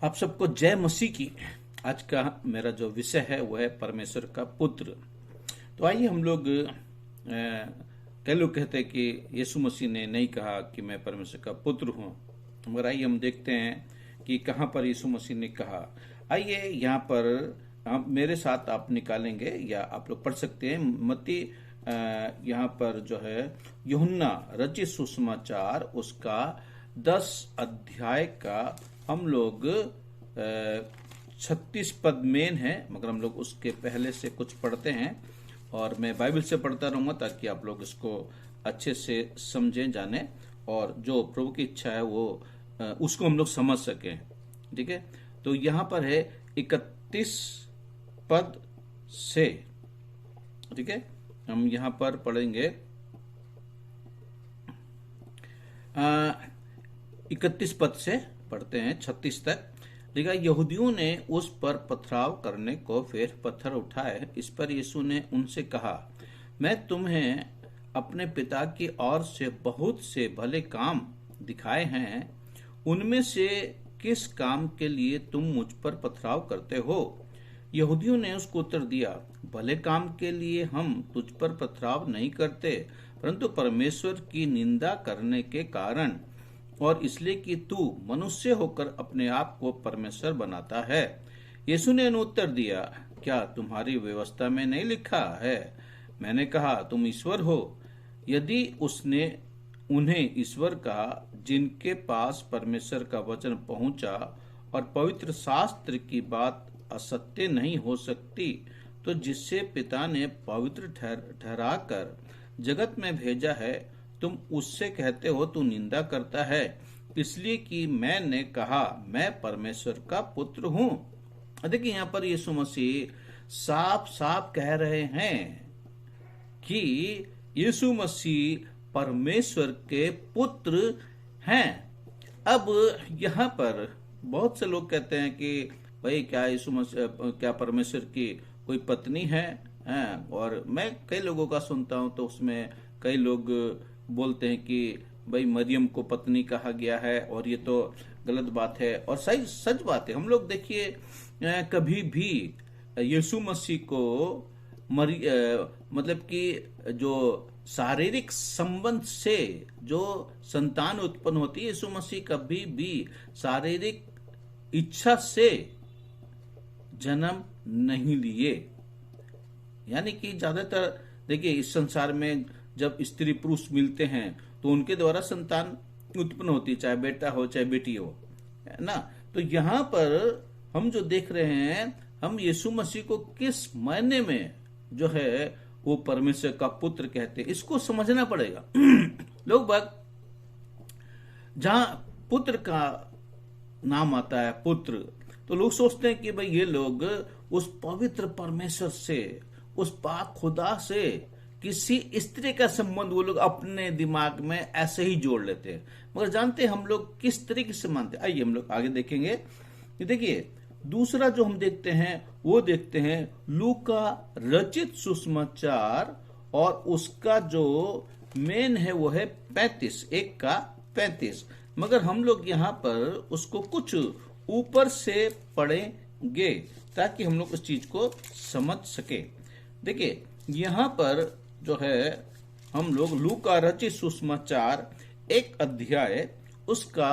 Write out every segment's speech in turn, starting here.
आप सबको जय मसीह की। आज का मेरा जो विषय है वह है परमेश्वर का पुत्र। तो आइए हम लोग कई लोग कहते हैं कि यीशु मसीह ने नहीं कहा कि मैं परमेश्वर का पुत्र हूं, मगर आइए हम देखते हैं कि कहां पर यीशु मसीह ने कहा। आइए यहाँ पर हम मेरे साथ आप निकालेंगे या आप लोग पढ़ सकते हैं मत्ती यहाँ पर जो है यूहन्ना रचित सुसमाचार उसका 10 अध्याय का हम लोग 36 पद मेन है, मगर हम लोग उसके पहले से कुछ पढ़ते हैं और मैं बाइबल से पढ़ता रहूंगा ताकि आप लोग इसको अच्छे से समझें, जाने और जो प्रभु की इच्छा है वो उसको हम लोग समझ सकें। ठीक है, तो यहाँ पर है 31 पद से। ठीक है, हम यहाँ पर पढ़ेंगे 31 पद से पढ़ते हैं 36 तक। देखा, यहूदियों ने उस पर पथराव करने को फिर पत्थर उठाए। इस पर यीशु ने उनसे कहा, मैं तुम्हें अपने पिता की ओर से बहुत से भले काम दिखाए हैं, उनमें से किस काम के लिए तुम मुझ पर पथराव करते हो? यहूदियों ने उसको उत्तर दिया, भले काम के लिए हम तुझ पर पथराव नहीं करते, परंतु परमेश्वर की निंदा करने के कारण और इसलिए कि तू मनुष्य होकर अपने आप को परमेश्वर बनाता है। यीशु ने उत्तर दिया, क्या तुम्हारी व्यवस्था में नहीं लिखा है, मैंने कहा तुम ईश्वर हो? यदि उसने उन्हें ईश्वर कहा जिनके पास परमेश्वर का वचन पहुंचा और पवित्र शास्त्र की बात असत्य नहीं हो सकती, तो जिससे पिता ने पवित्र ठहराकर जगत में भेजा है, तुम उससे कहते हो तू निंदा करता है, इसलिए कि मैंने कहा मैं परमेश्वर का पुत्र हूं। देखिए, यहाँ पर यीशु मसीह साफ साफ कह रहे हैं कि यीशु मसीह परमेश्वर के पुत्र हैं। अब यहाँ पर बहुत से लोग कहते हैं कि भाई क्या यीशु मसीह क्या परमेश्वर की कोई पत्नी है? और मैं कई लोगों का सुनता हूं तो उसमें कई लोग बोलते हैं कि भाई मरियम को पत्नी कहा गया है और ये तो गलत बात है, और सही सच बात है। हम लोग देखिए कभी भी यीशु मसीह को मतलब कि जो शारीरिक संबंध से जो संतान उत्पन्न होती है, यीशु मसीह कभी भी शारीरिक इच्छा से जन्म नहीं लिए। यानी कि ज्यादातर देखिए इस संसार में जब स्त्री पुरुष मिलते हैं तो उनके द्वारा संतान उत्पन्न होती है, चाहे बेटा हो चाहे बेटी हो, है ना। तो यहाँ पर हम जो देख रहे हैं, हम यीशु मसीह को किस मायने में जो है वो परमेश्वर का पुत्र कहते हैं, इसको समझना पड़ेगा। लोग बात जहां पुत्र का नाम आता है पुत्र, तो लोग सोचते हैं कि भाई ये लोग उस पवित्र परमेश्वर से, उस पाक खुदा से किसी स्त्री का संबंध वो लोग अपने दिमाग में ऐसे ही जोड़ लेते हैं, मगर जानते हैं हम लोग किस तरीके से मानते हैं। आइए हम लोग आगे देखेंगे। देखिए, दूसरा जो हम देखते हैं वो देखते हैं लूका रचित सुसमाचार, और उसका जो मेन है वो है 35, 1 का 35, मगर हम लोग यहाँ पर उसको कुछ ऊपर से पढ़ेंगे ताकि हम लोग उस चीज को समझ सके। देखिए, यहाँ पर जो है हम लोग लूका रचित सुसमाचार 1 अध्याय उसका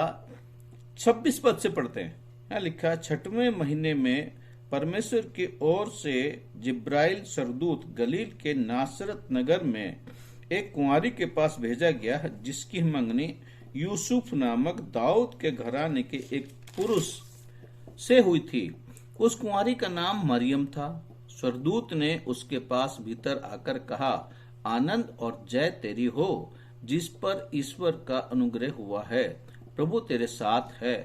26 पद से पढ़ते हैं। यहाँ लिखा, 6वें महीने में परमेश्वर की ओर से जिब्राइल सरदूत गलील के नासरत नगर में एक कुंवारी के पास भेजा गया, जिसकी मंगनी यूसुफ नामक दाऊद के घराने के एक पुरुष से हुई थी। उस कुंवारी का नाम मरियम था। सरदूत ने उसके पास भीतर आकर कहा, आनंद और जय तेरी हो, जिस पर ईश्वर का अनुग्रह हुआ है, प्रभु तेरे साथ है।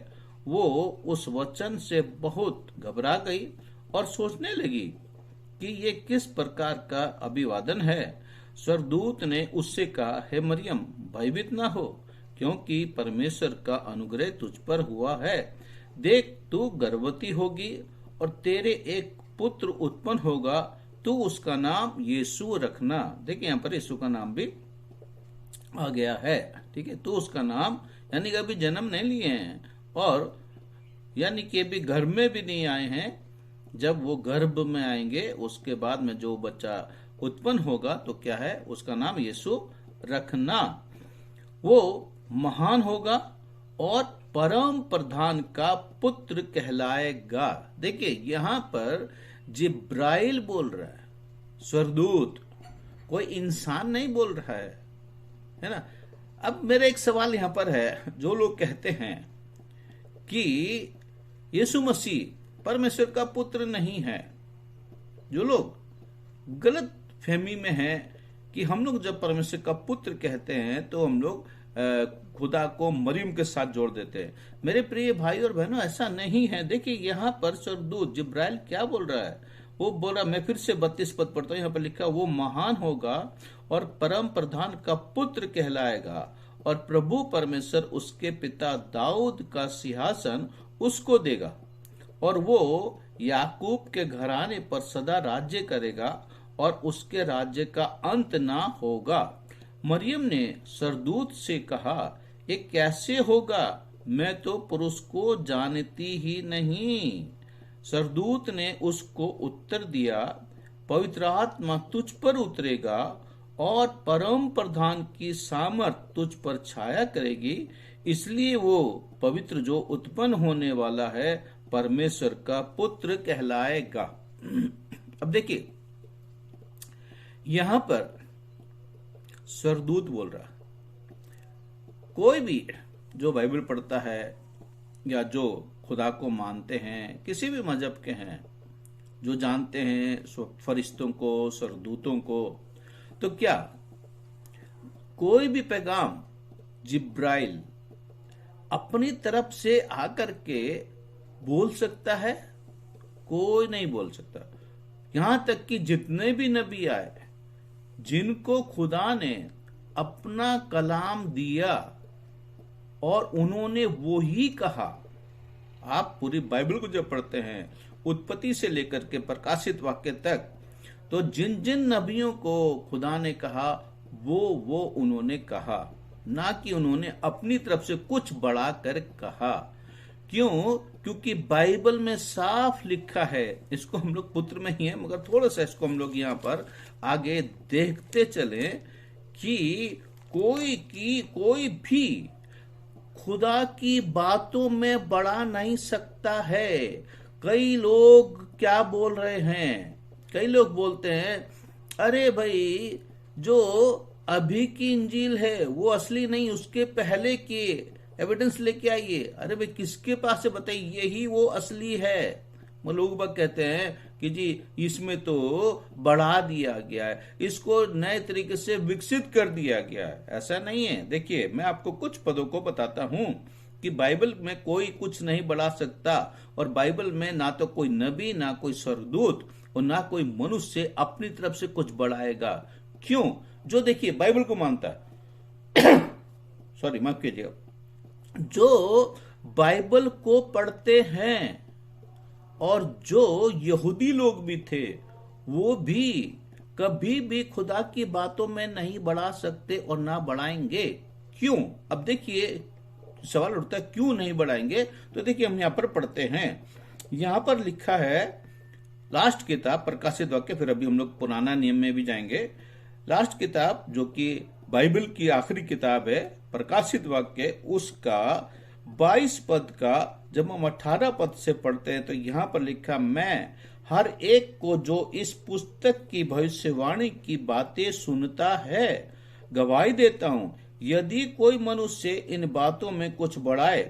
वो उस वचन से बहुत घबरा गई और सोचने लगी कि ये किस प्रकार का अभिवादन है। सरदूत ने उससे कहा, हे मरियम, भयभीत ना हो, क्योंकि परमेश्वर का अनुग्रह तुझ पर हुआ है। देख, तू गर्भवती होगी और तेरे एक पुत्र उत्पन्न होगा, तू उसका नाम यीशु रखना। देखिए, यहाँ पर यीशु का नाम भी आ गया है। ठीक है, तो उसका नाम यानी कि अभी जन्म नहीं लिए हैं, और यानी कि अभी घर में भी नहीं आए हैं। जब वो गर्भ में आएंगे उसके बाद में जो बच्चा उत्पन्न होगा तो क्या है, उसका नाम यीशु रखना। वो महान होगा और परम प्रधान का पुत्र कहलाएगा। देखिए यहां पर जिब्राइल बोल रहा है, स्वर्गदूत, कोई इंसान नहीं बोल रहा है ना। अब मेरा एक सवाल यहां पर है, जो लोग कहते हैं कि यीशु मसीह परमेश्वर का पुत्र नहीं है, जो लोग गलत फहमी में हैं कि हम लोग जब परमेश्वर का पुत्र कहते हैं तो हम लोग खुदा को मरियम के साथ जोड़ देते हैं। मेरे प्रिय भाई और बहनों, ऐसा नहीं है। देखिए यहाँ पर स्वर्गदूत जिब्राइल क्या बोल रहा है, वो बोल रहा, मैं फिर से 32 पद पढ़ता हूँ, यहाँ पर लिखा, वो महान होगा और परम प्रधान का पुत्र कहलाएगा और प्रभु परमेश्वर उसके पिता दाऊद का सिंहासन उसको देगा और वो याकूब के घराने पर सदा राज्य करेगा और उसके राज्य का अंत ना होगा। मरियम ने सरदूत से कहा, ये कैसे होगा, मैं तो पुरुष को जानती ही नहीं। सरदूत ने उसको उत्तर दिया, पवित्र आत्मा तुझ पर उतरेगा और परम प्रधान की सामर्थ तुझ पर छाया करेगी, इसलिए वो पवित्र जो उत्पन्न होने वाला है परमेश्वर का पुत्र कहलाएगा। अब देखिए यहां पर सरदूत बोल रहा, कोई भी जो बाइबल पढ़ता है या जो खुदा को मानते हैं, किसी भी मजहब के हैं, जो जानते हैं फरिश्तों को, सरदूतों को, तो क्या कोई भी पैगाम जिब्राइल अपनी तरफ से आकर के बोल सकता है? कोई नहीं बोल सकता। यहां तक कि जितने भी नबी आए, जिनको खुदा ने अपना कलाम दिया और उन्होंने वो ही कहा। आप पूरी बाइबल को जब पढ़ते हैं, उत्पत्ति से लेकर के प्रकाशित वाक्य तक, तो जिन जिन नबियों को खुदा ने कहा वो उन्होंने कहा, ना कि उन्होंने अपनी तरफ से कुछ बढ़ा कर कहा। क्यों? क्योंकि बाइबल में साफ लिखा है, इसको हम लोग पुत्र में ही है, मगर थोड़ा सा इसको हम लोग यहाँ पर आगे देखते चले कि कोई भी खुदा की बातों में बढ़ा नहीं सकता है। कई लोग क्या बोल रहे हैं, कई लोग बोलते हैं, अरे भाई जो अभी की इंजील है वो असली नहीं, उसके पहले की एविडेंस लेके आइए। अरे भाई किसके पास से बताइए, यही वो असली है। वो लोग बाग कहते हैं कि जी इसमें तो बढ़ा दिया गया है, इसको नए तरीके से विकसित कर दिया गया है। ऐसा नहीं है। देखिए मैं आपको कुछ पदों को बताता हूं कि बाइबल में कोई कुछ नहीं बढ़ा सकता, और बाइबल में ना तो कोई नबी, ना कोई स्वर्गदूत और ना कोई मनुष्य अपनी तरफ से कुछ बढ़ाएगा। क्यों? जो देखिए बाइबल को मानता है सॉरी माफ कीजिएगा, जो बाइबल को पढ़ते हैं और जो यहूदी लोग भी थे, वो भी कभी भी खुदा की बातों में नहीं बढ़ा सकते और ना बढ़ाएंगे। क्यों? अब देखिए सवाल उठता है क्यों नहीं बढ़ाएंगे। तो देखिए हम यहां पर पढ़ते हैं, यहां पर लिखा है लास्ट किताब प्रकाशित वाक्य, फिर अभी हम लोग पुराना नियम में भी जाएंगे। लास्ट किताब जो कि बाइबल की आखिरी किताब है, प्रकाशित वाक्य, उसका 22 पद का जब हम 18 पद से पढ़ते हैं तो यहां पर लिखा, मैं हर एक को जो इस पुस्तक की भविष्यवाणी की बातें सुनता है गवाही देता हूं, यदि कोई मनुष्य इन बातों में कुछ बढ़ाए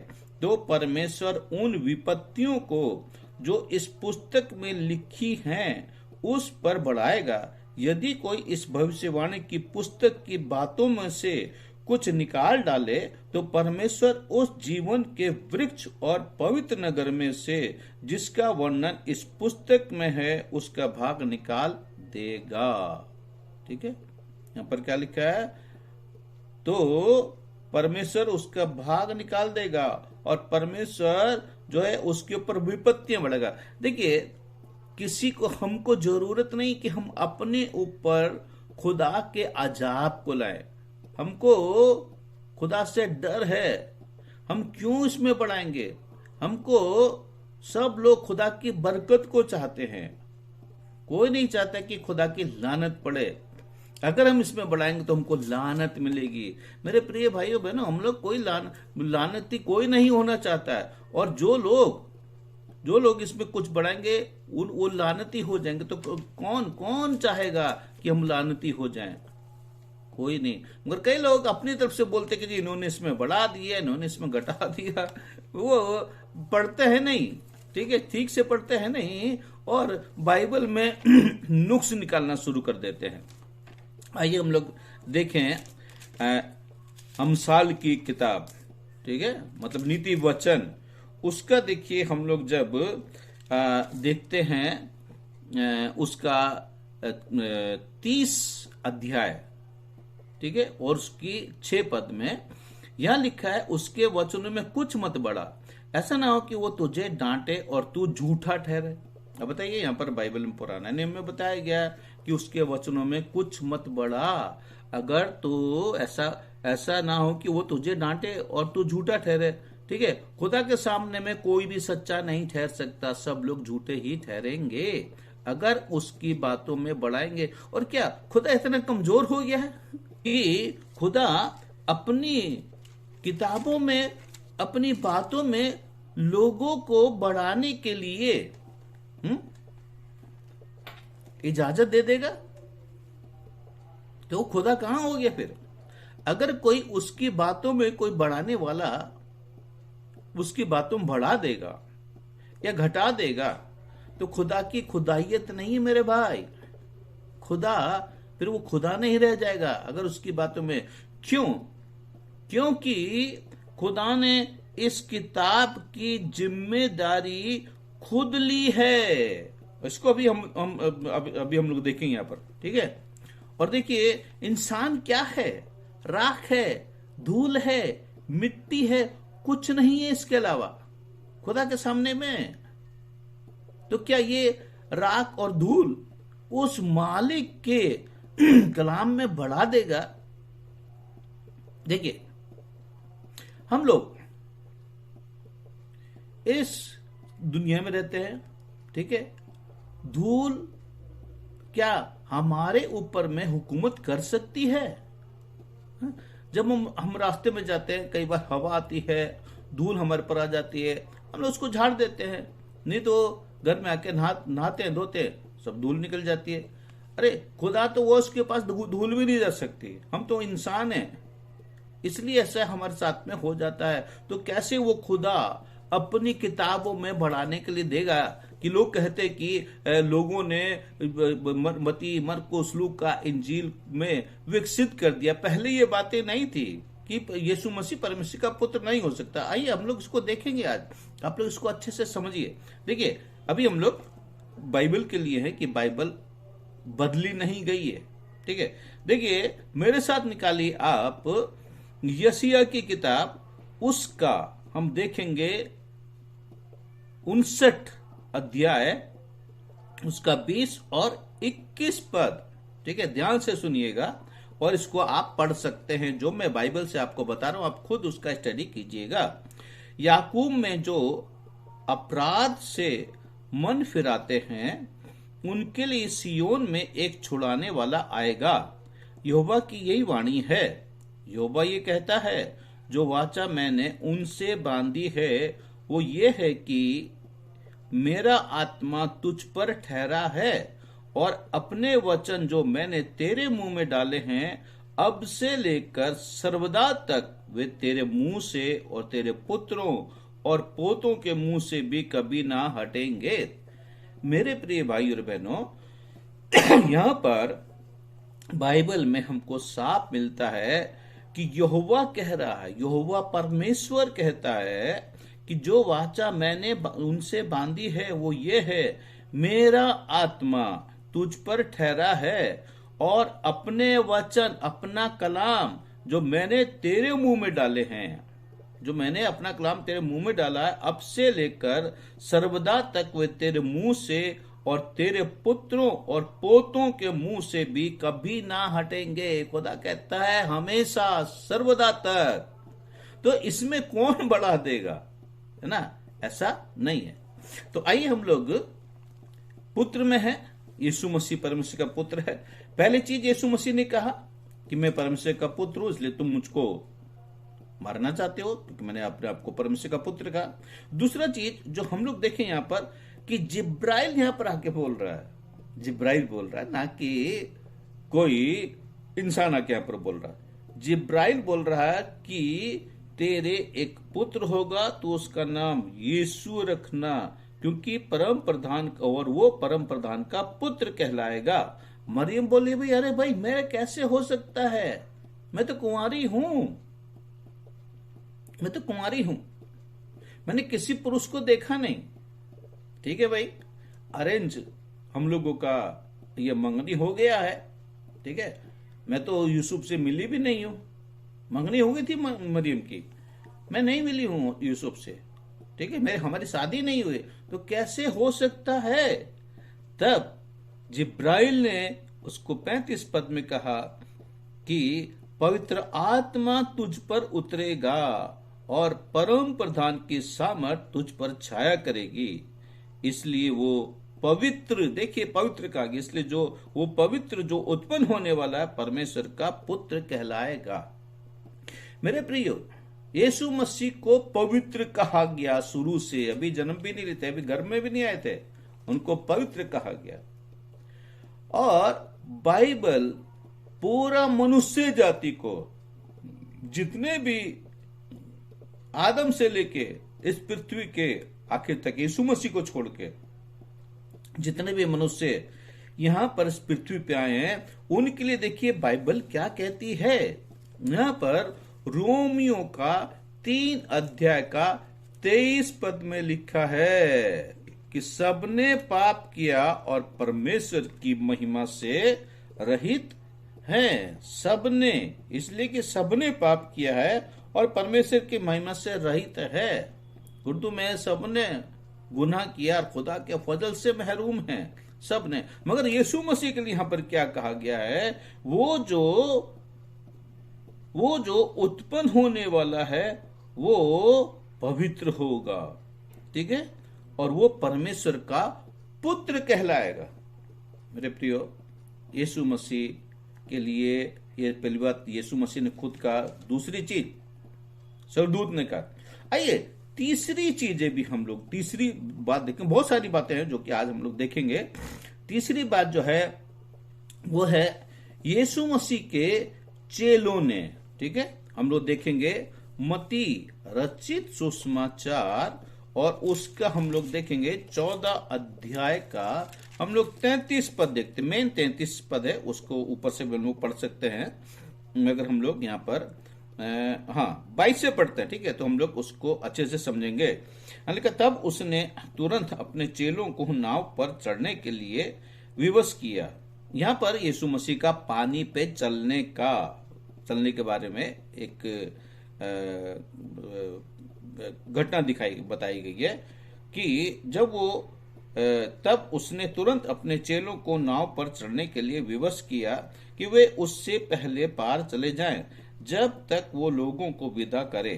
तो परमेश्वर उन विपत्तियों को जो इस पुस्तक में लिखी हैं उस पर बढ़ाएगा। यदि कोई इस भविष्यवाणी की पुस्तक की बातों में से कुछ निकाल डाले तो परमेश्वर उस जीवन के वृक्ष और पवित्र नगर में से जिसका वर्णन इस पुस्तक में है उसका भाग निकाल देगा। ठीक है, यहाँ पर क्या लिखा है? तो परमेश्वर उसका भाग निकाल देगा और परमेश्वर जो है उसके ऊपर विपत्तियां बढ़ेगा। देखिए किसी को, हमको जरूरत नहीं कि हम अपने ऊपर खुदा के अजाब को लाएं। हमको खुदा से डर है, हम क्यों इसमें बढ़ाएंगे? हमको सब लोग खुदा की बरकत को चाहते हैं, कोई नहीं चाहता कि खुदा की लानत पड़े। अगर हम इसमें बढ़ाएंगे तो हमको लानत मिलेगी। मेरे प्रिय भाइयों बहनों, हम लोग कोई लानती कोई नहीं होना चाहता है। और जो लोग इसमें कुछ बढ़ाएंगे वो लानती हो जाएंगे। तो कौन कौन चाहेगा कि हम लानती हो जाएं? कोई नहीं। मगर कई लोग अपनी तरफ से बोलते कि जी इन्होंने इसमें बढ़ा दिया, इन्होंने इसमें घटा दिया। वो पढ़ते हैं नहीं, ठीक है, ठीक से पढ़ते हैं नहीं, और बाइबल में नुक्स निकालना शुरू कर देते हैं। आइए हम लोग देखें अमसाल की किताब, ठीक है, मतलब नीति वचन, उसका देखिए हम लोग जब देखते हैं उसका 30 अध्याय, ठीक है, और उसकी 6 पद में यह लिखा है, उसके वचनों में कुछ मत बढ़ा, ऐसा ना हो कि वो तुझे डांटे और तू झूठा ठहरे। अब बताइए, यहाँ पर बाइबल में पुराना नियम में बताया गया कि उसके वचनों में कुछ मत बढ़ा। अगर तो ऐसा ना हो कि वो तुझे डांटे और तू झूठा ठहरे, ठीक है। खुदा के सामने में कोई भी सच्चा नहीं ठहर सकता, सब लोग झूठे ही ठहरेंगे अगर उसकी बातों में बढ़ाएंगे। और क्या खुदा इतना कमजोर हो गया है कि खुदा अपनी किताबों में, अपनी बातों में लोगों को बढ़ाने के लिए इजाजत दे देगा? तो खुदा कहां हो गया फिर? अगर कोई उसकी बातों में, कोई बढ़ाने वाला उसकी बातों में बढ़ा देगा या घटा देगा, तो खुदा की खुदाइयत नहीं मेरे भाई। खुदा फिर वो खुदा नहीं रह जाएगा अगर उसकी बातों में। क्यों? क्योंकि खुदा ने इस किताब की जिम्मेदारी खुद ली है। इसको अभी हम लोग देखेंगे यहाँ पर, ठीक है। और देखिए, इंसान क्या है? राख है, धूल है, मिट्टी है, कुछ नहीं है इसके अलावा खुदा के सामने में। तो क्या ये राख और धूल उस मालिक के कलाम में बढ़ा देगा? देखिए, हम लोग इस दुनिया में रहते हैं, ठीक है। धूल क्या हमारे ऊपर में हुकूमत कर सकती है? जब हम रास्ते में जाते हैं, कई बार हवा आती है, धूल हमारे पर आ जाती है, हम लोग उसको झाड़ देते हैं। नहीं तो घर में आके नहाते हैं, धोते हैं, सब धूल निकल जाती है। अरे खुदा तो वो, उसके पास धूल भी नहीं जा सकती। हम तो इंसान हैं, इसलिए ऐसा हमारे साथ में हो जाता है। तो कैसे वो खुदा अपनी किताबों में बढ़ाने के लिए देगा? कि लोग कहते कि लोगों ने मत्ती, मरकुस, लूका का इंजील में विकसित कर दिया। पहले ये बातें नहीं थी कि यीशु मसीह परमेश्वर का पुत्र नहीं हो सकता। आइए हम लोग इसको देखेंगे आज, आप लोग इसको अच्छे से समझिए। देखिए, अभी हम लोग बाइबल के लिए है कि बाइबल बदली नहीं गई है, ठीक है। देखिए, मेरे साथ निकालिए आप यशायाह की किताब, उसका हम देखेंगे 59 अध्याय, उसका 20 और 21 पद, ठीक है। ध्यान से सुनिएगा और इसको आप पढ़ सकते हैं। जो मैं बाइबल से आपको बता रहा हूं, आप खुद उसका स्टडी कीजिएगा। याकूब में जो अपराध से मन फिराते हैं, उनके लिए सियोन में एक छुड़ाने वाला आएगा। यहोवा की यही वाणी है। यहोवा ये कहता है, जो वाचा मैंने उनसे बांधी है वो ये है कि मेरा आत्मा तुझ पर ठहरा है, और अपने वचन जो मैंने तेरे मुंह में डाले हैं, अब से लेकर सर्वदा तक वे तेरे मुंह से और तेरे पुत्रों और पोतों के मुंह से भी कभी ना हटेंगे। मेरे प्रिय भाई और बहनों, यहाँ पर बाइबल में हमको साफ मिलता है कि यहोवा कह रहा है, यहोवा परमेश्वर कहता है कि जो वाचा मैंने उनसे बांधी है वो ये है, मेरा आत्मा तुझ पर ठहरा है, और अपने वचन, अपना कलाम जो मैंने तेरे मुंह में डाले हैं, जो मैंने अपना कलाम तेरे मुंह में डाला है, अब से लेकर सर्वदा तक वे तेरे मुंह से और तेरे पुत्रों और पोतों के मुंह से भी कभी ना हटेंगे। खुदा कहता है हमेशा, सर्वदा तक। तो इसमें कौन बढ़ा देगा, है ना? ऐसा नहीं है। तो आइए हम लोग पुत्र में है, यीशु मसीह परमेश्वर का पुत्र है। पहली चीज यीशु मसीह ने कहा कि मैं परमेश्वर का पुत्र हूं, इसलिए तुम मुझको मारना चाहते हो क्योंकि मैंने अपने आपको परमेश्वर का पुत्र कहा। दूसरा चीज जो हम लोग देखें यहां पर कि जिब्राइल यहां पर आके बोल रहा है, जिब्राइल बोल रहा है, ना कि कोई इंसान आके यहां पर बोल रहा है। जिब्राइल बोल रहा है कि तेरे एक पुत्र होगा, तो उसका नाम यीशु रखना, क्योंकि परम प्रधान और वो परम प्रधान का पुत्र कहलाएगा। मरियम बोली भाई अरे भाई मेरा कैसे हो सकता है, मैं तो कुंवारी हूं, मैं तो कुंवारी हूं, मैंने किसी पुरुष को देखा नहीं। ठीक है भाई, अरेंज हम लोगों का ये मंगनी हो गया है। ठीक है, मैं तो यूसुफ से मिली भी नहीं हूं, मंगनी हो गई थी मरियम की, मैं नहीं मिली हूं यूसुफ से। ठीक है, मेरे हमारी शादी नहीं हुई, तो कैसे हो सकता है। तब जिब्राइल ने उसको 35 पद में कहा कि पवित्र आत्मा तुझ पर उतरेगा और परम प्रधान की सामर्थ तुझ पर छाया करेगी, इसलिए वो पवित्र, देखिए पवित्र का, इसलिए जो वो पवित्र जो उत्पन्न होने वाला है परमेश्वर का पुत्र कहलाएगा। मेरे प्रियो, यीशु मसीह को पवित्र कहा गया शुरू से, अभी जन्म भी नहीं लेते, अभी घर में भी नहीं आए थे, उनको पवित्र कहा गया। और बाइबल पूरा मनुष्य जाति को, जितने भी आदम से लेके इस पृथ्वी के आखिर तक, यीशु मसीह को छोड़ के जितने भी मनुष्य यहां पर इस पृथ्वी पे आए हैं, उनके लिए देखिए बाइबल क्या कहती है। यहां पर रोमियो का 3 अध्याय का 23 पद में लिखा है कि सबने पाप किया और परमेश्वर की महिमा से रहित हैं। सबने, इसलिए कि सबने पाप किया है और परमेश्वर की महिमा से रहित है। उर्दू में सबने गुनाह किया और खुदा के फजल से महरूम हैं, सबने। मगर यीशु मसीह के लिए यहां पर क्या कहा गया है, वो जो उत्पन्न होने वाला है वो पवित्र होगा। ठीक है, और वो परमेश्वर का पुत्र कहलाएगा। मेरे प्रियो, यीशु मसीह के लिए ये पहली बात यीशु मसीह ने खुद कहा। दूसरी चीज स्वर्गदूत ने कहा। आइए तीसरी चीजें भी हम लोग, तीसरी बात देखें। बहुत सारी बातें हैं जो कि आज हम लोग देखेंगे। तीसरी बात जो है वो है यीशु मसीह के चेलों ने। ठीक है, हम लोग देखेंगे मत्ती रचित सुसमाचार और उसका हम लोग देखेंगे 14 अध्याय का हम लोग 33 पद देखते। मेन 33 पद है, उसको ऊपर से हम लोग पढ़ सकते हैं। अगर हम लोग यहाँ पर 22 से पढ़ते हैं, ठीक है, तो हम लोग उसको अच्छे से समझेंगे। तब उसने तुरंत अपने चेलों को नाव पर चढ़ने के लिए विवश किया। यहाँ पर यीशु मसीह का पानी पे चलने के बारे में एक घटना बताई गई है कि जब वो तब उसने तुरंत अपने चेलों को नाव पर चढ़ने के लिए विवश किया कि वे उससे पहले पार चले जाएं, जब तक वो लोगों को विदा करे।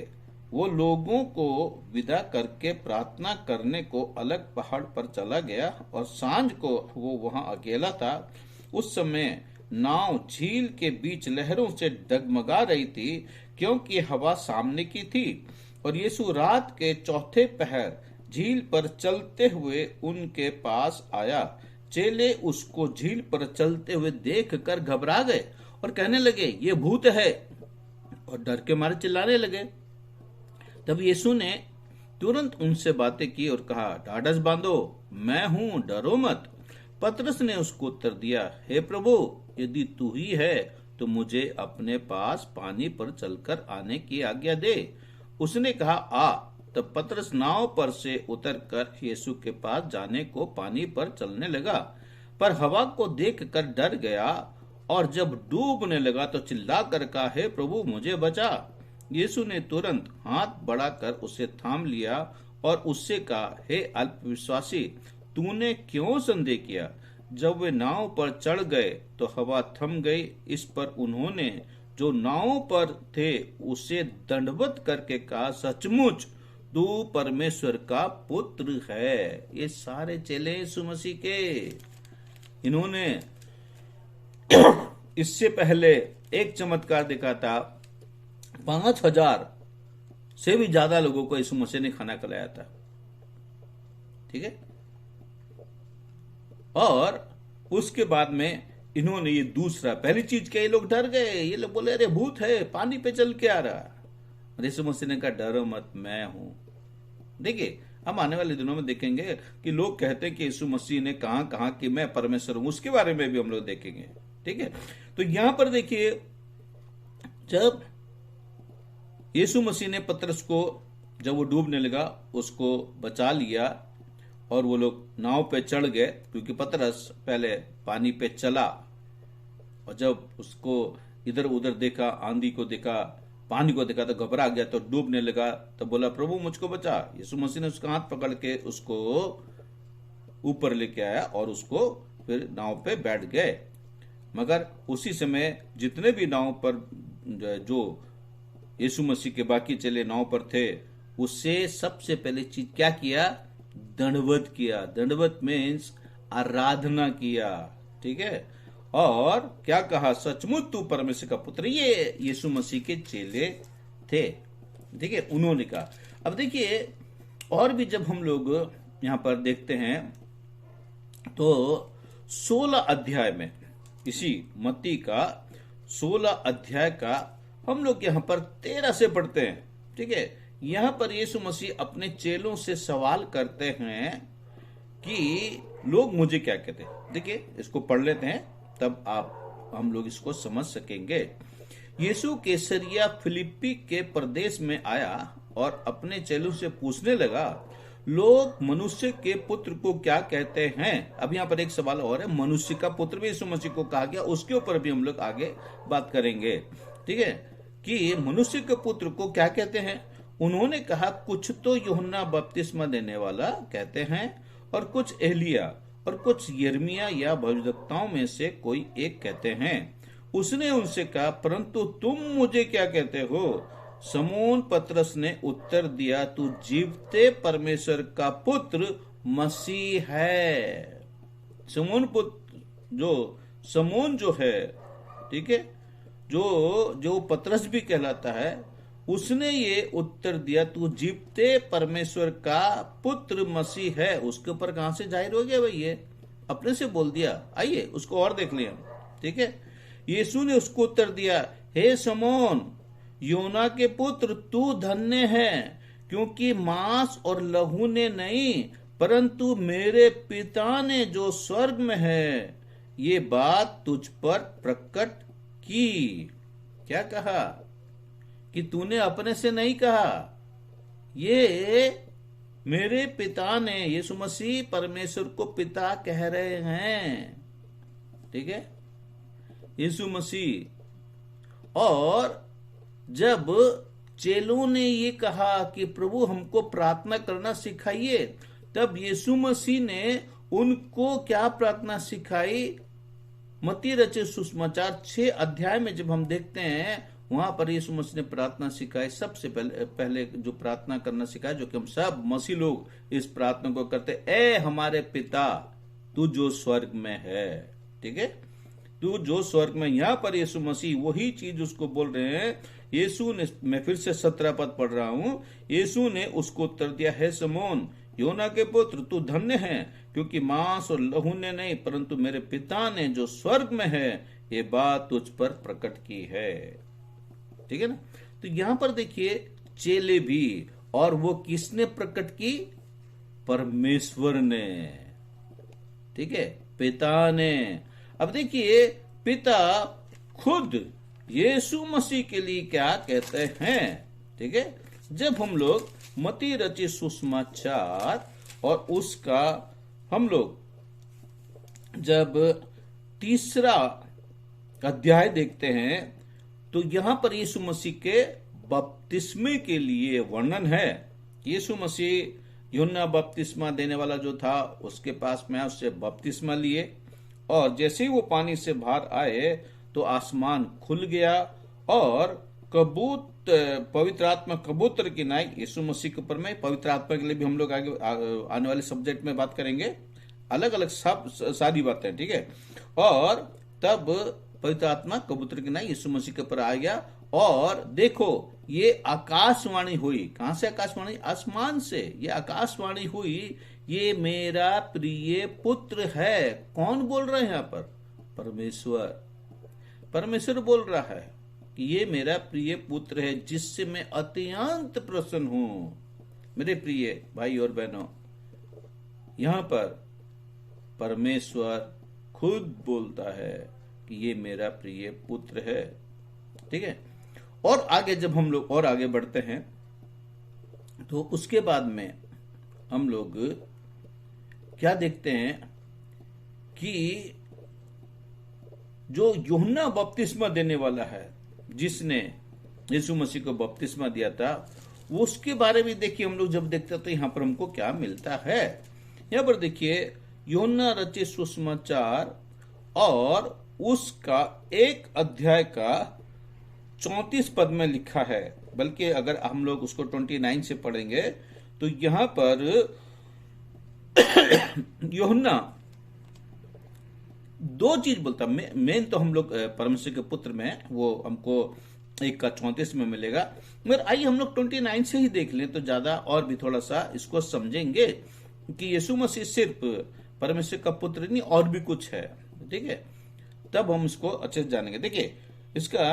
वो लोगों को विदा करके प्रार्थना करने को अलग पहाड़ पर चला गया और सांझ को वो वहां अकेला था। उस समय नाव झील के बीच लहरों से डगमगा रही थी, क्योंकि हवा सामने की थी। और यीशु रात के चौथे पहर झील पर चलते हुए उनके पास आया। चेले उसको झील पर चलते हुए देखकर घबरा गए और कहने लगे, ये भूत है, और डर के मारे चिल्लाने लगे। तब यीशु ने तुरंत उनसे बातें की और कहा, ढाढ़स बांधो, मैं हूं, डरो मत। पतरस ने उसको उत्तर दिया, हे प्रभु, यदि तू ही है तो मुझे अपने पास पानी पर चलकर आने की आज्ञा दे। उसने कहा, आ। तब पतरस नाव पर से उतरकर यीशु के पास जाने को पानी पर चलने लगा, पर हवा को देखकर डर गया और जब डूबने लगा तो चिल्लाकर कहा, हे प्रभु, मुझे बचा। यीशु ने तुरंत हाथ बढ़ाकर उसे थाम लिया और उससे कहा, हे अल्पविश्वासी, तूने क्यों संदेह किया। जब वे नाव पर चढ़ गए तो हवा थम गई। इस पर उन्होंने जो नाव पर थे उसे दंडवत करके कहा, सचमुच तू परमेश्वर का पुत्र है। ये सारे चेले यीशु मसीह के, इन्होंने इससे पहले एक चमत्कार देखा था, 5,000 से भी ज्यादा लोगों को यीशु मसीह ने खाना खिलाया था। ठीक है, और उसके बाद में इन्होंने ये दूसरा, पहली चीज क्या, ये लोग डर गए, ये लोग बोले अरे भूत है, पानी पे चल के आ रहा। यीशु मसीह ने कहा डरो मत, मैं हूं। देखिए, हम आने वाले दिनों में देखेंगे कि लोग कहते हैं कि यीशु मसीह ने कहां कहा कि मैं परमेश्वर हूं, उसके बारे में भी हम लोग देखेंगे। ठीक है, तो यहां पर देखिए, जब यीशु मसीह ने पतरस को, जब वो डूबने लगा, उसको बचा लिया और वो लोग नाव पे चढ़ गए, क्योंकि पतरस पहले पानी पे चला और जब उसको इधर उधर देखा, आंधी को देखा, पानी को देखा तो घबरा गया, तो डूबने लगा। तो बोला प्रभु मुझको बचा। यीशु मसीह ने उसका हाथ पकड़ के उसको ऊपर लेके आया और उसको फिर नाव पे बैठ गए। मगर उसी समय जितने भी नाव पर जो यीशु मसीह के बाकी चले नाव पर थे, उससे सबसे पहले चीज क्या किया, दंडवत किया। दंडवत मीन्स आराधना किया। ठीक है, और क्या कहा, सचमुच तू परमेश्वर का पुत्र। ये यीशु मसीह के चेले थे। ठीक है, उन्होंने कहा। अब देखिए, और भी जब हम लोग यहां पर देखते हैं तो 16 अध्याय में, इसी मत्ती का 16 अध्याय का हम लोग यहां पर 13 से पढ़ते हैं। ठीक है, यहां पर यीशु मसीह अपने चेलों से सवाल करते हैं कि लोग मुझे क्या कहते हैं। देखिए, इसको पढ़ लेते हैं, तब हम लोग इसको समझ सकेंगे। यीशु कैसरिया फिलिप्पी के प्रदेश में आया और अपने चेलों से पूछने लगा, लोग मनुष्य के पुत्र को क्या कहते हैं। अब यहाँ पर एक सवाल और है, मनुष्य का पुत्र भी यीशु मसीह को कहा गया, उसके ऊपर भी हम लोग आगे बात करेंगे। ठीक है, कि मनुष्य के पुत्र को क्या कहते हैं। उन्होंने कहा, कुछ तो यूहन्ना बपतिस्मा देने वाला कहते हैं, और कुछ एलिया, और कुछ यिर्मयाह या भविष्यद्वक्ताओं में से कोई एक कहते हैं। उसने उनसे कहा, परंतु तुम मुझे क्या कहते हो। शमौन पतरस ने उत्तर दिया, तू जीवते परमेश्वर का पुत्र मसीह है। शमौन जो है, ठीक है, जो पतरस भी कहलाता है, उसने ये उत्तर दिया, तू जीवते परमेश्वर का पुत्र मसीह है। उसके ऊपर कहां से जाहिर हो गया भाई, ये अपने से बोल दिया। आइए उसको और देख लिया। ठीक है, यीशु ने उसको उत्तर दिया, हे शमौन योना के पुत्र, तू धन्य है, क्योंकि मांस और लहू ने नहीं, परंतु मेरे पिता ने जो स्वर्ग में है ये बात तुझ पर प्रकट की। क्या कहा कि तूने अपने से नहीं कहा, ये मेरे पिता ने, यीशु मसीह परमेश्वर को पिता कह रहे हैं। ठीक है, यीशु मसीह। और जब चेलों ने ये कहा कि प्रभु हमको प्रार्थना करना सिखाइए, तब यीशु मसीह ने उनको क्या प्रार्थना सिखाई। मत्ती रचित सुसमाचार 6 अध्याय में जब हम देखते हैं, वहां पर यीशु मसीह ने प्रार्थना सिखाई। सबसे पहले जो प्रार्थना करना सिखाया, जो कि हम सब मसीह लोग इस प्रार्थना को करते, ए हमारे पिता तू जो स्वर्ग में है। ठीक है, तू जो स्वर्ग में। यहाँ पर यीशु मसीह वही चीज उसको बोल रहे हैं। यीशु ने, मैं फिर से 17 पद पढ़ रहा हूं, यीशु ने उसको उत्तर दिया, हे शमौन योना के पुत्र, तू धन्य है, क्योंकि मांस और लहू ने नहीं, परंतु मेरे पिता ने जो स्वर्ग में है ये बात तुझ पर प्रकट की है। ठीक है ना। तो यहां पर देखिए चेले भी, और वो किसने प्रकट की, परमेश्वर ने। ठीक है, पिता ने। अब देखिए पिता खुद यीशु मसीह के लिए क्या कहते हैं। ठीक है, जब हम लोग मत्ती रचित सुसमाचार और उसका हम लोग जब 3 अध्याय देखते हैं, तो यहां पर यीशु मसीह के बपतिस्मे के लिए वर्णन है। यीशु मसीह यूहन्ना बपतिस्मा देने वाला जो था उसके पास में उससे बपतिस्मा लिए, और जैसे ही वो पानी से बाहर आए तो आसमान खुल गया और पवित्र आत्मा कबूतर की नाई यीशु मसीह के ऊपर में, पवित्र आत्मा के लिए भी हम लोग आगे आने वाले सब्जेक्ट में बात करेंगे, अलग अलग सब सारी बातें, ठीक है। और तब पवित्र आत्मा कबूतर की नाई यीशु मसीह के ऊपर आ गया, और देखो ये आकाशवाणी हुई। कहां से आकाशवाणी? आसमान से ये आकाशवाणी हुई, ये मेरा प्रिय पुत्र है। कौन बोल रहे हैं यहाँ पर? परमेश्वर। परमेश्वर बोल रहा है कि ये मेरा प्रिय पुत्र है जिससे मैं अत्यंत प्रसन्न हूं। मेरे प्रिय भाई और बहनों, यहां पर परमेश्वर खुद बोलता है कि ये मेरा प्रिय पुत्र है, ठीक है। और आगे जब हम लोग और आगे बढ़ते हैं तो उसके बाद में हम लोग क्या देखते हैं कि जो यूहन्ना बपतिस्मा देने वाला है, जिसने यीशु मसीह को बपतिस्मा दिया था, वो उसके बारे में देखिए हम लोग जब देखते हैं तो यहां पर हमको क्या मिलता है। यहां पर देखिए यूहन्ना रचित सुसमाचार और उसका 1 अध्याय का 34 पद में लिखा है, बल्कि अगर हम लोग उसको 29 से पढ़ेंगे तो यहां पर यूहन्ना 2 चीज बोलता। मेन तो हम लोग परमेश्वर के पुत्र में वो हमको 1 का 34 में मिलेगा, मगर आइए हम लोग 29 से ही देख लें तो ज्यादा और भी थोड़ा सा इसको समझेंगे कि यीशु मसीह सिर्फ परमेश्वर का पुत्र नहीं और भी कुछ है, ठीक है। तब हम इसको अच्छे से जानेंगे। देखिए इसका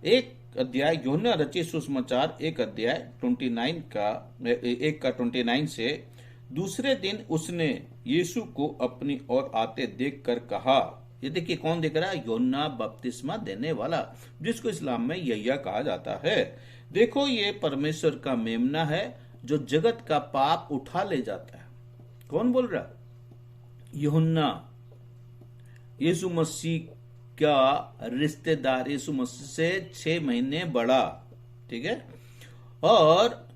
1 अध्याय यूहन्ना रचित सुसमाचार 1 अध्याय 29 का 1 का 29 से, दूसरे दिन उसने यीशु को अपनी ओर आते देखकर कहा। ये देखिए कौन देख रहा है? यूहन्ना बपतिस्मा देने वाला, जिसको इस्लाम में यहिया कहा जाता है। देखो ये परमेश्वर का मेमना है जो जगत का पाप उठा ले जाता है। कौन बोल रहा? यूहन्ना, यीशु मसीह का रिश्तेदार, यीशु मसीह से 6 महीने बड़ा, ठीक है। और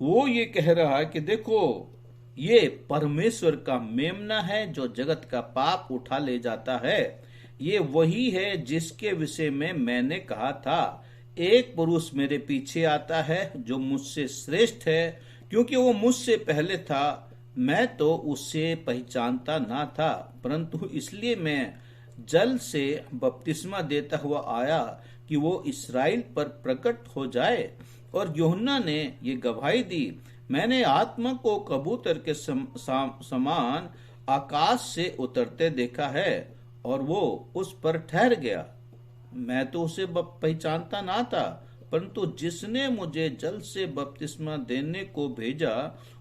वो ये कह रहा है कि देखो ये परमेश्वर का मेमना है जो जगत का पाप उठा ले जाता है। ये वही है जिसके विषय में मैंने कहा था, एक पुरुष मेरे पीछे आता है जो मुझसे श्रेष्ठ है, क्योंकि वो मुझसे पहले था। मैं तो उसे पहचानता ना था, परंतु इसलिए मैं जल से बपतिस्मा देता हुआ आया कि वो इस्राएल पर प्रकट हो जाए। और यूहन्ना ने ये गवाही दी, मैंने आत्मा को कबूतर के समान आकाश से उतरते देखा है और वो उस पर ठहर गया। मैं तो उसे पहचानता ना था, परंतु जिसने मुझे जल से बपतिस्मा देने को भेजा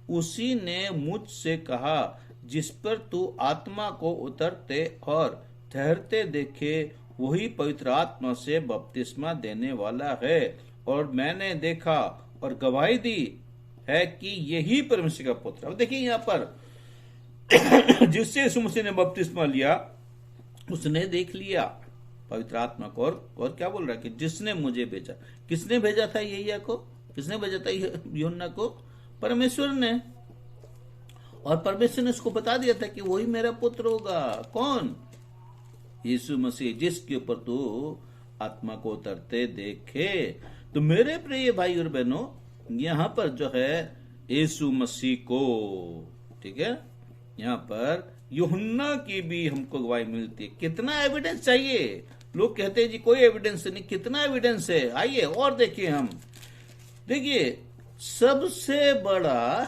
उसी ने मुझसे कहा, जिस पर तू आत्मा को उतरते और ठहरते देखे वही पवित्र आत्मा से बपतिस्मा देने वाला है। और मैंने देखा और गवाही दी है कि यही परमेश्वर का पुत्र। अब देखिए यहाँ पर जिससे यीशु मसीह ने बपतिस्मा लिया उसने देख लिया पवित्र आत्मा को, और क्या बोल रहा है कि जिसने मुझे भेजा। किसने भेजा था यहिया को? किसने भेजा था यूहन्ना को? परमेश्वर ने। और परमेश्वर ने उसको बता दिया था कि वही मेरा पुत्र होगा। कौन? यीशु मसीह, जिसके ऊपर तू आत्मा को उतरते देखे। तो मेरे प्रिय भाई और बहनों, यहां पर जो है यीशु मसीह को, ठीक है, यहां पर यूहन्ना की भी हमको गवाही मिलती है। कितना एविडेंस चाहिए? लोग कहते हैं जी कोई एविडेंस नहीं, कितना एविडेंस है? आइए और देखिए हम। देखिए सबसे बड़ा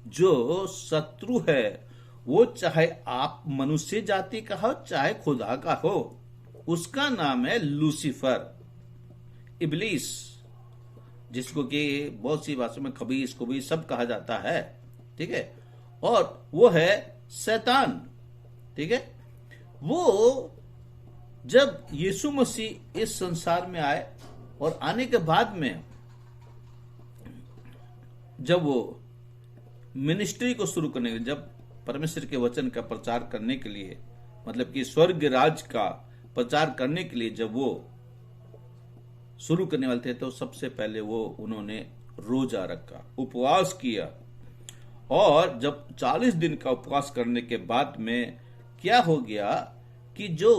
जो शत्रु है वो चाहे आप मनुष्य जाति का हो चाहे खुदा का हो, उसका नाम है लूसीफर, इब्लीस, जिसको कि बहुत सी भाषाओं में खबीस कुबीस सब कहा जाता है, ठीक है। और वो है शैतान, ठीक है। वो जब यीशु मसीह इस संसार में आए और आने के बाद में जब वो मिनिस्ट्री को शुरू करने के लिए, जब परमेश्वर के वचन का प्रचार करने के लिए, मतलब कि स्वर्ग राज का प्रचार करने के लिए जब वो शुरू करने वाले थे, तो सबसे पहले वो उन्होंने रोजा रखा, उपवास किया। और जब 40 दिन का उपवास करने के बाद में क्या हो गया कि जो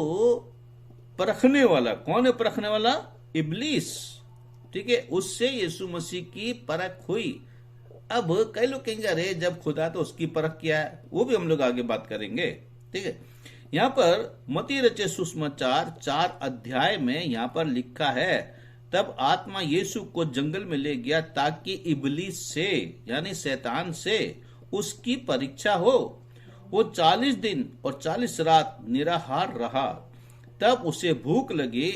परखने वाला, कौन है परखने वाला? इब्लीस, ठीक है, उससे यीशु मसीह की परख हुई। अब कई लोग कहेंगे अरे जब खुदा तो उसकी परख किया है, वो भी हम लोग आगे बात करेंगे। ठीक है, यहाँ पर मत्ती रचे सुसमाचार 4 अध्याय में यहाँ पर लिखा है, तब आत्मा यीशु को जंगल में ले गया ताकि इबलीस से यानी शैतान से उसकी परीक्षा हो। वो 40 दिन और 40 रात निराहार रहा। तब उसे भूख लगी।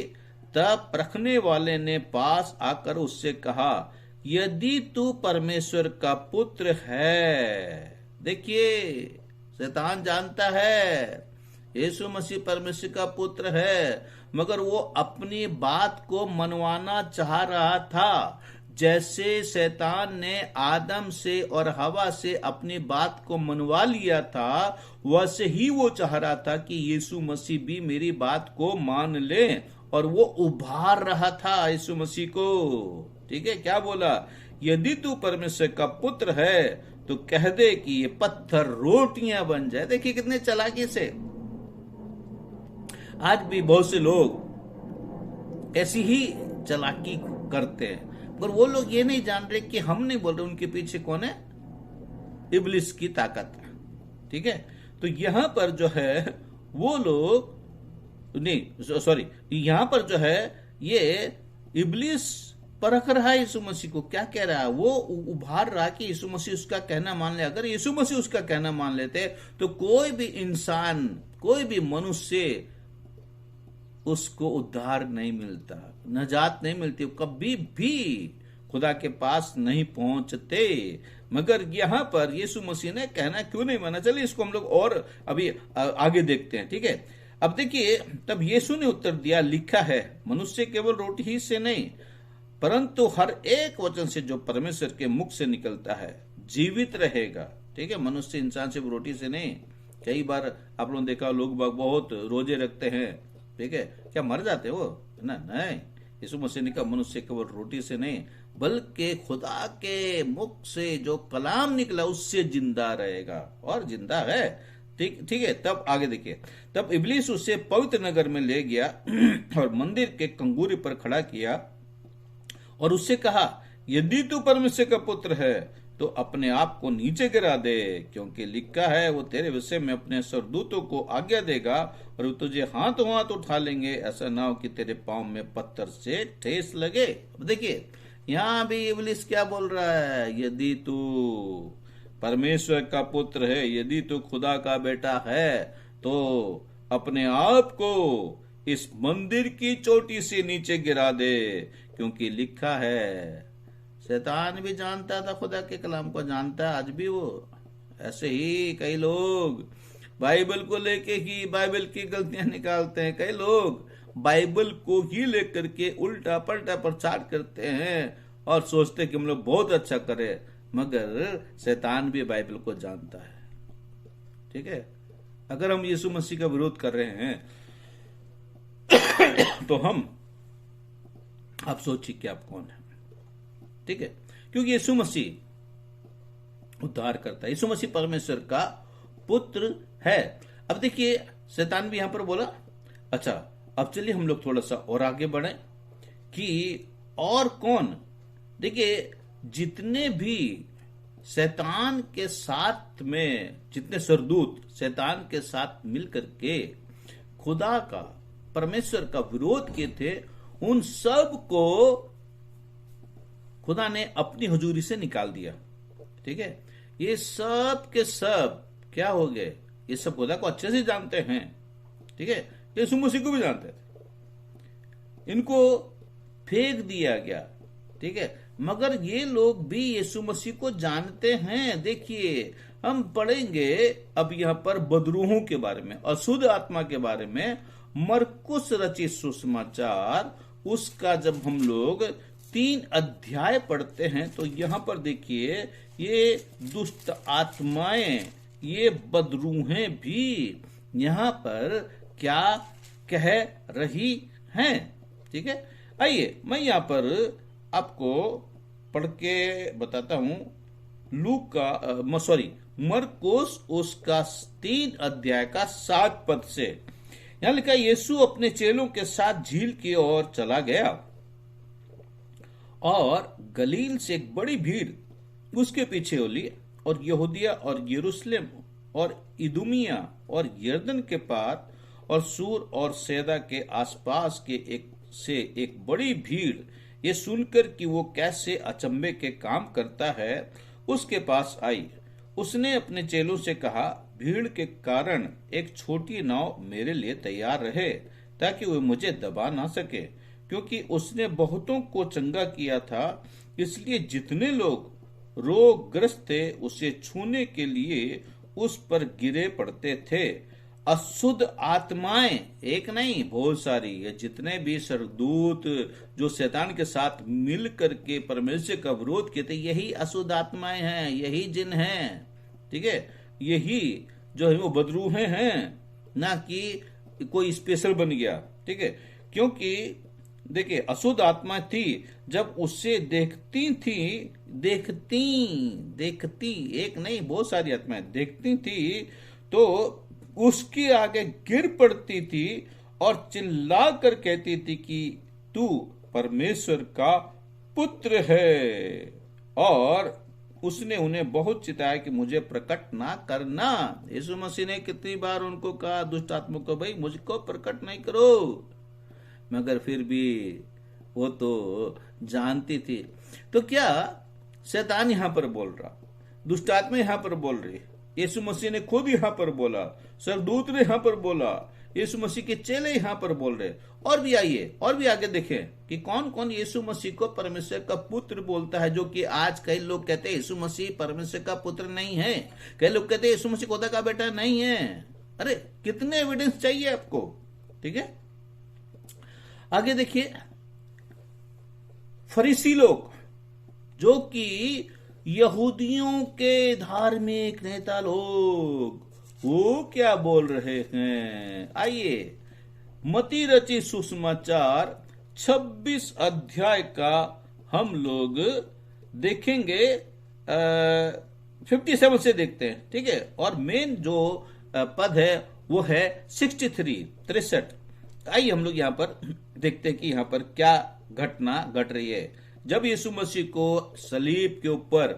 तब परखने वाले ने पास आकर उससे कहा, यदि तू परमेश्वर का पुत्र है। देखिए, शैतान जानता है यीशु मसीह परमेश्वर का पुत्र है, मगर वो अपनी बात को मनवाना चाह रहा था। जैसे शैतान ने आदम से और हवा से अपनी बात को मनवा लिया था, वैसे ही वो चाह रहा था कि यीशु मसीह भी मेरी बात को मान ले, और वो उभार रहा था यीशु मसीह को। ठीक है, क्या बोला? यदि तू परमेश्वर का पुत्र है तो कह दे कि ये पत्थर रोटियां बन जाए। देखिए कितने चालाकी से आज भी बहुत से लोग ऐसी ही चालाकी करते हैं, पर वो लोग ये नहीं जान रहे कि हम नहीं बोल रहे उनके पीछे कौन है, इब्लिस की ताकत है। ठीक है, तो यहां पर जो है वो लोग नहीं, सॉरी, यहां पर जो है ये इब्लिस परख रहा है यीशु मसीह को। क्या कह रहा है? वो उभार रहा कि यीशु मसीह उसका कहना मान ले। अगर यीशु मसीह उसका कहना मान लेते तो कोई भी इंसान, कोई भी मनुष्य उसको उद्धार नहीं मिलता, नजात नहीं मिलती, कभी भी खुदा के पास नहीं पहुंचते। मगर यहां पर यीशु मसीह ने कहना क्यों नहीं माना? चलिए इसको हम लोग और अभी आगे देखते हैं। ठीक है, अब देखिए, तब यीशु ने उत्तर दिया, लिखा है, मनुष्य केवल रोटी ही से नहीं परंतु हर एक वचन से जो परमेश्वर के मुख से निकलता है जीवित रहेगा। ठीक है, मनुष्य इंसान सिर्फ रोटी से नहीं। कई बार आप लोगों ने देखा लोग बहुत रोजे रखते हैं, ठीक है, क्या मर जाते वो ना? नहीं, यीशु मसीह ने कहा मनुष्य केवल रोटी से नहीं बल्कि खुदा के मुख से जो कलाम निकला उससे जिंदा रहेगा, और जिंदा है। ठीक है, तब आगे देखिए, तब इब्लीस उसे पवित्र नगर में ले गया और मंदिर के कंगूरे पर खड़ा किया और उससे कहा, यदि तू परमेश्वर का पुत्र है तो अपने आप को नीचे गिरा दे, क्योंकि लिखा है वो तेरे विषय में अपने सरदूतों को आज्ञा देगा और वो तुझे हाथों हाथ उठा लेंगे, ऐसा ना हो कि तेरे पांव में पत्थर से ठेस लगे। अब देखिए यहाँ भी इब्लिस क्या बोल रहा है, यदि तू परमेश्वर का पुत्र है, यदि तू खुदा का बेटा है तो अपने आप को इस मंदिर की चोटी से नीचे गिरा दे, क्योंकि लिखा है। शैतान भी जानता था, खुदा के कलाम को जानता है आज भी वो। ऐसे ही कई लोग बाइबल को लेके ही बाइबल की गलतियां निकालते हैं। कई लोग बाइबल को ही लेकर के उल्टा पलटा प्रचार करते हैं और सोचते कि हम लोग बहुत अच्छा करें, मगर शैतान भी बाइबल को जानता है। ठीक है, अगर हम यीशु मसीह का विरोध कर रहे हैं तो हम, आप सोचिए कि आप कौन है। ठीक है, क्योंकि यीशु मसीह उद्धार करता है, यीशु मसीह परमेश्वर का पुत्र है। अब देखिए शैतान भी यहां पर बोला। अच्छा, अब चलिए हम लोग थोड़ा सा और आगे बढ़े कि और कौन। देखिए जितने भी शैतान के साथ में, जितने सरदूत शैतान के साथ मिलकर के खुदा का, परमेश्वर का विरोध किए थे, उन सब को खुदा ने अपनी हुजूरी से निकाल दिया। ठीक है, ये सब के सब क्या हो गए? ये सब खुदा को अच्छे से जानते हैं। ठीक है, यीशु मसीह को भी जानते थे, इनको फेंक दिया गया। ठीक है, मगर ये लोग भी यीशु मसीह को जानते हैं। देखिए हम पढ़ेंगे अब यहाँ पर बदरूहों के बारे में, अशुद्ध आत्मा के बारे में, मरकुस रचित सुसमाचार, उसका जब हम लोग 3 अध्याय पढ़ते हैं तो यहां पर देखिए ये दुष्ट आत्माएं, ये बदरूहें भी यहां पर क्या कह रही हैं। ठीक है, आइए मैं यहां पर आपको पढ़ के बताता हूं। मरकुस उसका 3 अध्याय का 7 पद से। यहां लिखा, यीशु अपने चेलों के साथ झील की ओर चला गया और गलील से एक बड़ी भीड़ उसके पीछे होली, और यहूदिया और यरूशलेम और इदुमिया और यरदन के पार और सूर और सैदा के आसपास के एक बड़ी भीड़ ये सुनकर कि वो कैसे अचंभे के काम करता है उसके पास आई। उसने अपने चेलों से कहा, भीड़ के कारण एक छोटी नाव मेरे लिए तैयार रहे, ताकि वे मुझे दबा ना सके, क्योंकि उसने बहुतों को चंगा किया था। इसलिए जितने लोग रोगग्रस्त थे उसे छूने के लिए उस पर गिरे पड़ते थे। अशुद्ध आत्माएं, एक नहीं बहुत सारी, ये जितने भी सरदूत जो शैतान के साथ मिल करके परमेश्वर का विरोध किए थे, यही अशुद्ध आत्माएं हैं, यही जिन हैं, ठीक है, यही जो है वो बदरूहें हैं, ना कि कोई स्पेशल बन गया, ठीक है। क्योंकि देखिए अशुद्ध आत्मा थी, जब उससे देखती एक नहीं बहुत सारी आत्माएं देखती थी तो उसके आगे गिर पड़ती थी और चिल्ला कर कहती थी कि तू परमेश्वर का पुत्र है। और उसने उन्हें बहुत चिताया कि मुझे प्रकट ना करना। यीशु मसीह ने कितनी बार उनको कहा, दुष्ट आत्मा को, भाई मुझको प्रकट नहीं करो, मगर फिर भी वो तो जानती थी। तो क्या शैतान यहां पर बोल रहा, दुष्ट आत्मा यहां पर बोल रही, यीशु मसीह ने खुद यहां पर बोला, सरदूत ने यहां पर बोला, यीशु मसीह के चेले यहां पर बोल रहे। और भी आइए और भी आगे देखें कि कौन कौन यीशु मसीह को परमेश्वर का पुत्र बोलता है, जो कि आज कई लोग कहते हैं यीशु मसीह परमेश्वर का पुत्र नहीं है, कई लोग कहते हैं यीशु मसीह खुदा का बेटा नहीं है। अरे कितने एविडेंस चाहिए आपको, ठीक है। आगे देखिए, फरीसी लोग जो कि यहूदियों के धार्मिक नेता लोग, वो क्या बोल रहे हैं। आइए मती रची सुसमाचार 26 अध्याय का हम लोग देखेंगे, 57 से देखते हैं, ठीक है। और मेन जो पद है वो है 63। आइए हम लोग यहां पर देखते हैं कि यहां पर क्या घटना घट रही है। जब यीशु मसीह को सलीब के ऊपर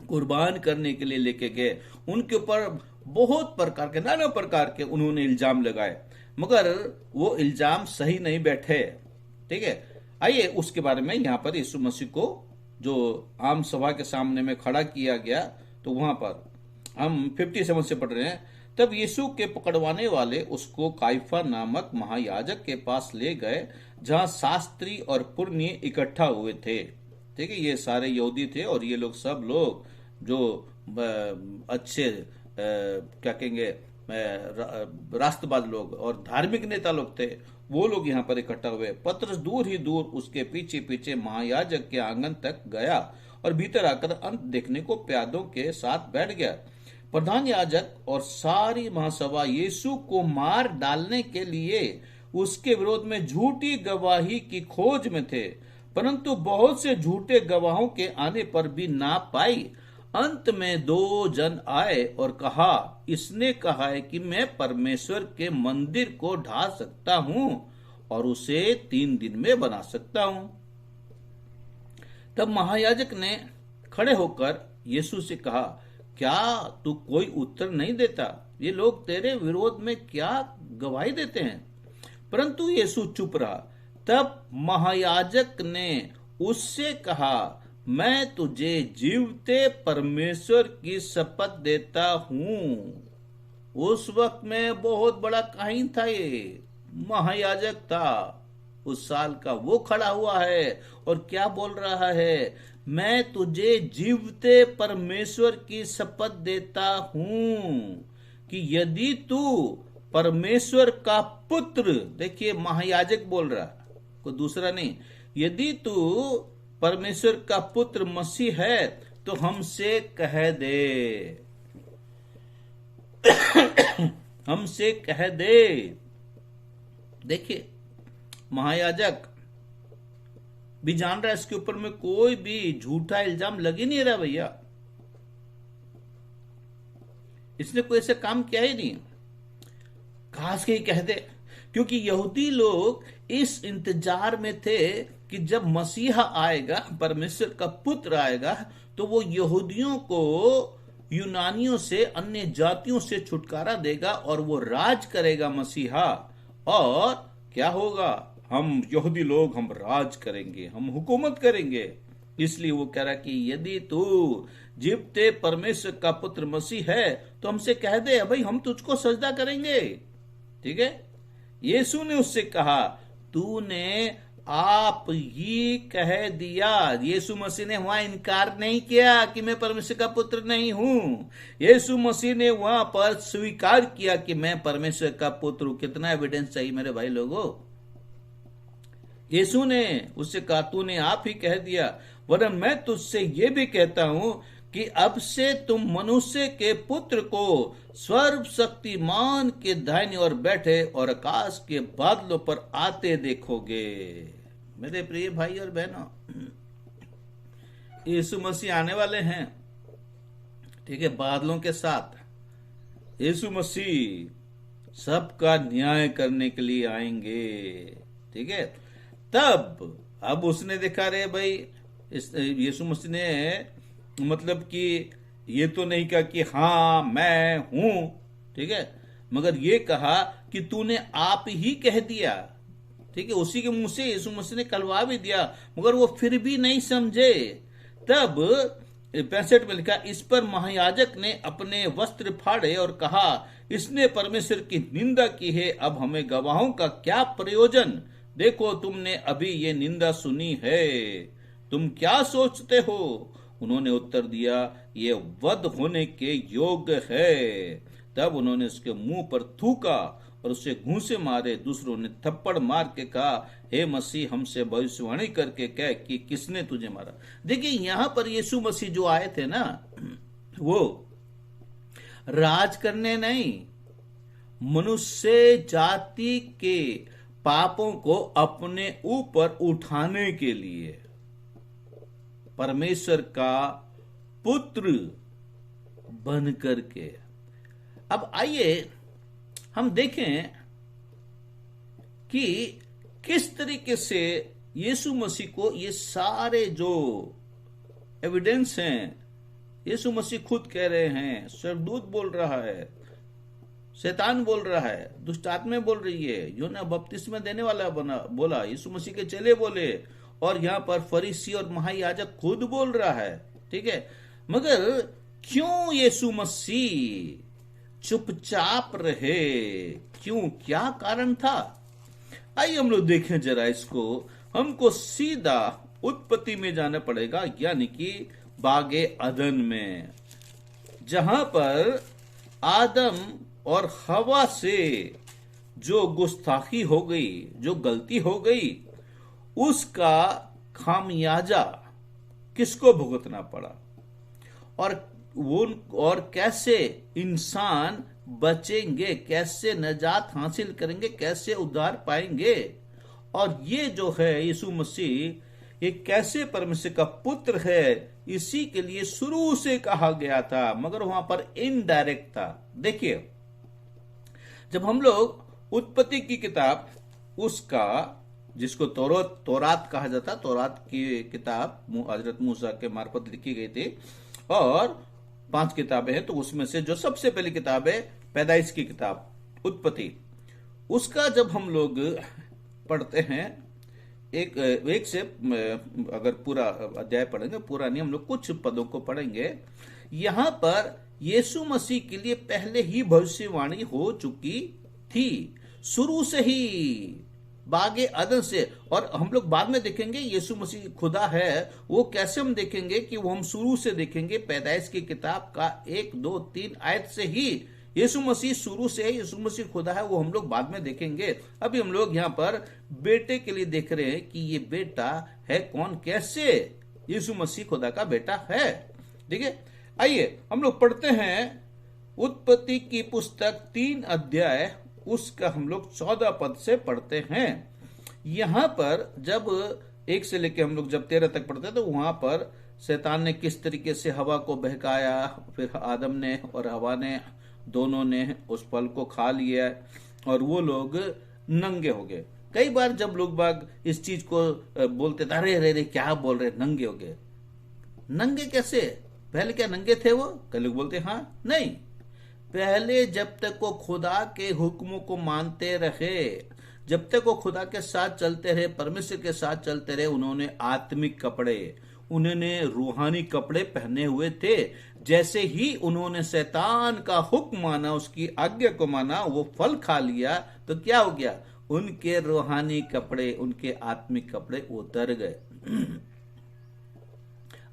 कुर्बान करने के लिए लेके गए, उनके ऊपर बहुत प्रकार के, नाना प्रकार के उन्होंने इल्जाम लगाए, मगर वो इल्जाम सही नहीं बैठे, ठीक है। आइए उसके बारे में यहां पर यीशु मसीह को जो आम सभा के सामने में खड़ा किया गया, तो वहां पर हम 57 से पढ़ रहे हैं। तब यीशु के पकड़वाने वाले उसको काइफा नामक महायाजक के पास ले गए, जहां शास्त्री और पुरनिय इकट्ठा हुए थे, ठीक है। ये सारे यहूदी थे और ये लोग सब लोग जो अच्छे क्या कहेंगे राष्ट्रवाद लोग और धार्मिक नेता लोग थे, वो लोग यहाँ पर इकट्ठा हुए। पतरस दूर ही दूर उसके पीछे पीछे महायाजक के आंगन तक गया और भीतर आकर अंत देखने को प्यादों के साथ बैठ गया। प्रधान याजक और सारी महासभा यीशु को मार डालने के लिए उसके विरोध में झूठी गवाही की खोज में थे, परंतु बहुत से झूठे गवाहों के आने पर भी ना पाई। अंत में 2 जन आए और कहा, इसने कहा है कि मैं परमेश्वर के मंदिर को ढा सकता हूं और उसे 3 दिन में बना सकता हूं। तब महायाजक ने खड़े होकर यीशु से कहा, क्या तू कोई उत्तर नहीं देता? ये लोग तेरे विरोध में क्या गवाही देते हैं? परंतु यीशु चुप रहा। तब महायाजक ने उससे कहा, मैं तुझे जीवते परमेश्वर की शपथ देता हूं। उस वक्त में बहुत बड़ा काहीन था, ये महायाजक था उस साल का, वो खड़ा हुआ है और क्या बोल रहा है, मैं तुझे जीवते परमेश्वर की शपथ देता हूं कि यदि तू परमेश्वर का पुत्र, देखिए महायाजक बोल रहा, कोई दूसरा नहीं, यदि तू परमेश्वर का पुत्र मसीह है तो हमसे कह दे, हमसे कह दे। देखिए महायाजक भी जान रहा है इसके ऊपर में कोई भी झूठा इल्जाम लग ही नहीं रहा भैया, इसने कोई ऐसा काम किया ही नहीं, खास के ही कहते, क्योंकि यहूदी लोग इस इंतजार में थे कि जब मसीहा आएगा, परमेश्वर का पुत्र आएगा, तो वो यहूदियों को यूनानियों से, अन्य जातियों से छुटकारा देगा और वो राज करेगा मसीहा। और क्या होगा? हम यहूदी लोग, हम राज करेंगे, हम हुकूमत करेंगे। इसलिए वो कह रहा कि यदि तू जीवते परमेश्वर का पुत्र मसीह है तो हमसे कह दे, भाई हम तुझको सजदा करेंगे। ठीक है। यीशु ने उससे कहा, तूने आप ही कह दिया। यीशु मसीह ने वहां इनकार नहीं किया कि मैं परमेश्वर का पुत्र नहीं हूं। यीशु मसीह ने वहां पर स्वीकार किया कि मैं परमेश्वर का पुत्र हूं। कितना एविडेंस चाहिए मेरे भाई लोगों? यीशु ने उससे कहा, तूने आप ही कह दिया, वरन मैं तुझसे ये भी कहता हूं कि अब से तुम मनुष्य के पुत्र को सर्वशक्तिमान के दाहिनी ओर बैठे और आकाश के बादलों पर आते देखोगे। मेरे प्रिय भाई और बहनों, यीशु मसीह आने वाले हैं, ठीक है, बादलों के साथ। यीशु मसीह सबका न्याय करने के लिए आएंगे। ठीक है। तब अब उसने देखा, रे भाई, यीशु मसीह ने मतलब कि ये तो नहीं कहा कि हाँ मैं हूं, ठीक है, मगर ये कहा कि तूने आप ही कह दिया। ठीक है। उसी के मुंह से यीशु मसीह ने कहलवा भी दिया, मगर वो फिर भी नहीं समझे। तब 65 में लिखा, इस पर महायाजक ने अपने वस्त्र फाड़े और कहा, इसने परमेश्वर की निंदा की है, अब हमें गवाहों का क्या प्रयोजन? देखो, तुमने अभी ये निंदा सुनी है, तुम क्या सोचते हो? उन्होंने उत्तर दिया, ये वध होने के योग्य है। तब उन्होंने उसके मुंह पर थूका और उसे घूंसे मारे। दूसरों ने थप्पड़ मार के कहा, हे मसीह, हमसे भविष्यवाणी करके कह कि किसने तुझे मारा। देखिए, यहां पर यीशु मसीह जो आए थे ना, वो राज करने नहीं, मनुष्य जाति के पापों को अपने ऊपर उठाने के लिए परमेश्वर का पुत्र बन करके। अब आइए हम देखें कि किस तरीके से यीशु मसीह को ये सारे जो एविडेंस हैं, यीशु मसीह खुद कह रहे हैं, स्वर्गदूत बोल रहा है, शैतान बोल रहा है, दुष्ट आत्माएं बोल रही है, यूहन्ना बपतिस्मा देने वाला बोला, यीशु मसीह के चेले बोले, और यहाँ पर फरीसी और महायाजक खुद बोल रहा है। ठीक है। मगर क्यों यीशु मसीह चुपचाप रहे? क्यों? क्या कारण था? आइए हम लोग देखें जरा इसको। हमको सीधा उत्पत्ति में जाना पड़ेगा, यानी कि बागे अदन में, जहां पर आदम और हवा से जो गुस्ताखी हो गई, जो गलती हो गई, उसका खामियाजा किसको भुगतना पड़ा, और कैसे इंसान बचेंगे, कैसे निजात हासिल करेंगे, कैसे उद्धार पाएंगे। और ये जो है यीशु मसीह, ये कैसे परमेश्वर का पुत्र है, इसी के लिए शुरू से कहा गया था, मगर वहां पर इनडायरेक्ट था। देखिए, जब हम लोग उत्पत्ति की किताब, उसका जिसको तौरात कहा जाता, तौरात की किताब हजरत मूसा के मार्फत लिखी गई थी, और 5 किताबें हैं, तो उसमें से जो सबसे पहली किताब है पैदाइश की किताब, उत्पत्ति, उसका जब हम लोग पढ़ते हैं, एक से अगर पूरा अध्याय पढ़ेंगे, पूरा नहीं, हम लोग कुछ पदों को पढ़ेंगे। यहां पर यीशु मसीह के लिए पहले ही भविष्यवाणी हो चुकी थी, शुरू से ही, बागे अदन से। और हम लोग बाद में देखेंगे यीशु मसीह खुदा है, वो कैसे हम देखेंगे कि वो हम शुरू से देखेंगे। पैदाइश की किताब का 1, 2, 3 आयत से ही यीशु मसीह शुरू से है, यीशु मसीह खुदा है, वो हम लोग बाद में देखेंगे। अभी हम लोग यहाँ पर बेटे के लिए देख रहे हैं कि ये बेटा है कौन, कैसे यीशु मसीह खुदा का बेटा है। ठीक है। आइए हम लोग पढ़ते हैं उत्पत्ति की पुस्तक 3 अध्याय, उसका हम लोग 14 पद से पढ़ते हैं। यहां पर जब 1 से लेकर हम लोग जब 13 तक पढ़ते हैं, तो वहां पर शैतान ने किस तरीके से हवा को बहकाया, फिर आदम ने और हवा ने, दोनों ने उस फल को खा लिया और वो लोग नंगे हो गए। कई बार जब लोग बाग इस चीज को बोलते थे, अरे अरे अरे क्या बोल रहे, नंगे हो गए। नंगे कैसे? पहले क्या नंगे थे वो? कई लोग बोलते हाँ, नहीं। पहले जब तक वो खुदा के हुक्मों को मानते रहे, जब तक वो खुदा के साथ चलते रहे, परमेश्वर के साथ चलते रहे, उन्होंने आत्मिक कपड़े, उन्होंने रूहानी कपड़े पहने हुए थे। जैसे ही उन्होंने शैतान का हुक्म माना, उसकी आज्ञा को माना, वो फल खा लिया, तो क्या हो गया? उनके रूहानी कपड़े, उनके आत्मिक कपड़े उतर गए।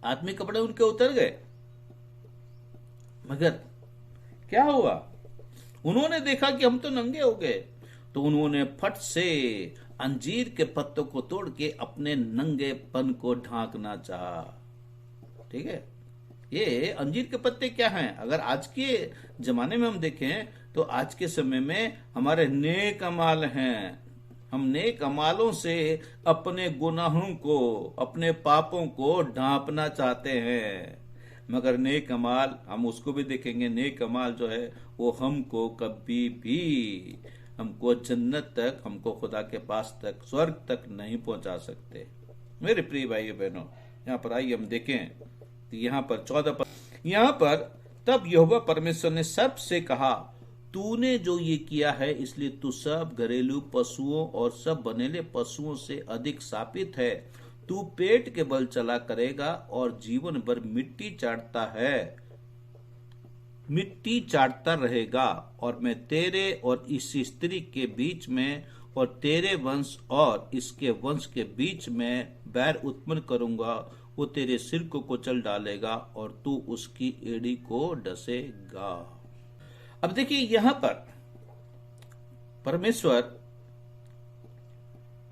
आत्मिक कपड़े उनके उतर गए। मगर क्या हुआ? उन्होंने देखा कि हम तो नंगे हो गए, तो उन्होंने फट से अंजीर के पत्तों को तोड़ के अपने नंगेपन को ढांकना चाहा। ठीक है, ये अंजीर के पत्ते क्या हैं? अगर आज के जमाने में हम देखें तो आज के समय में हमारे नेक अमाल हैं। हम नेक अमालों से अपने गुनाहों को, अपने पापों को ढांपना चाहते हैं। मगर नेक अमाल, हम उसको भी देखेंगे, नेक अमाल जो है वो हमको कभी भी, हमको जन्नत तक, हमको खुदा के पास तक, स्वर्ग तक नहीं पहुंचा सकते। मेरे प्रिय भाइयों बहनों, यहाँ पर आइए हम देखें, तो यहाँ पर 14 पर, यहाँ पर तब यहोवा परमेश्वर ने सर्प से कहा, तूने जो ये किया है इसलिए तू सब घरेलू पशुओं और सब बनेले पशुओं से अधिक शापित है। तू पेट के बल चला करेगा और जीवन भर मिट्टी चाटता है, मिट्टी चाटता रहेगा। और मैं तेरे और इस स्त्री के बीच में और तेरे वंश और इसके वंश के बीच में बैर उत्पन्न करूंगा। वो तेरे सिर को कुचल डालेगा और तू उसकी एड़ी को डसेगा। अब देखिए यहां पर परमेश्वर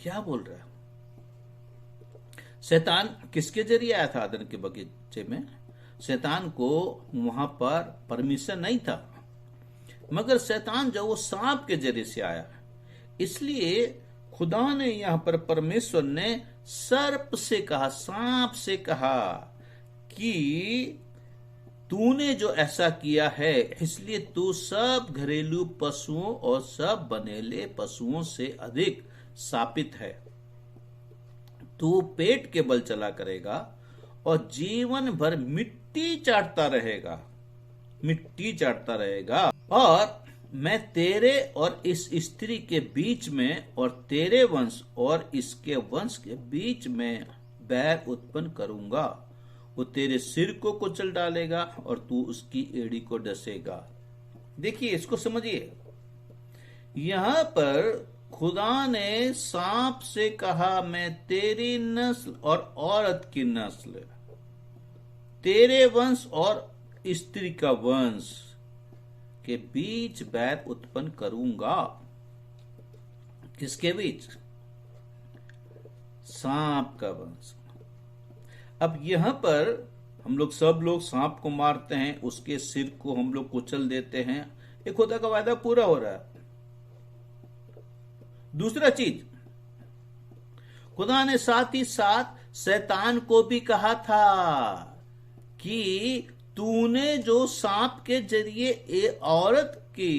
क्या बोल रहा है? शैतान किसके जरिए आया था आदन के बगीचे में? शैतान को वहां पर परमिशन नहीं था, मगर शैतान जो वो सांप के जरिए से आया। इसलिए खुदा ने यहां पर, परमेश्वर ने सर्प से कहा, सांप से कहा कि तूने जो ऐसा किया है इसलिए तू सब घरेलू पशुओं और सब बनेले पशुओं से अधिक शापित है। तू पेट के बल चला करेगा और जीवन भर मिट्टी चाटता रहेगा, मिट्टी चाटता रहेगा। और मैं तेरे और इस स्त्री के बीच में और तेरे वंश और इसके वंश के बीच में बैर उत्पन्न करूंगा। वो तेरे सिर को कुचल डालेगा और तू उसकी एड़ी को डसेगा। देखिए इसको समझिए, यहां पर खुदा ने सांप से कहा, मैं तेरी नस्ल और औरत की नस्ल, तेरे वंश और स्त्री का वंश के बीच बैर उत्पन्न करूंगा। किसके बीच? सांप का वंश। अब यहां पर हम लोग, सब लोग सांप को मारते हैं, उसके सिर को हम लोग कुचल देते हैं। ये खुदा का वादा पूरा हो रहा है। दूसरा चीज, खुदा ने साथ ही साथ शैतान को भी कहा था कि तूने जो सांप के जरिए औरत की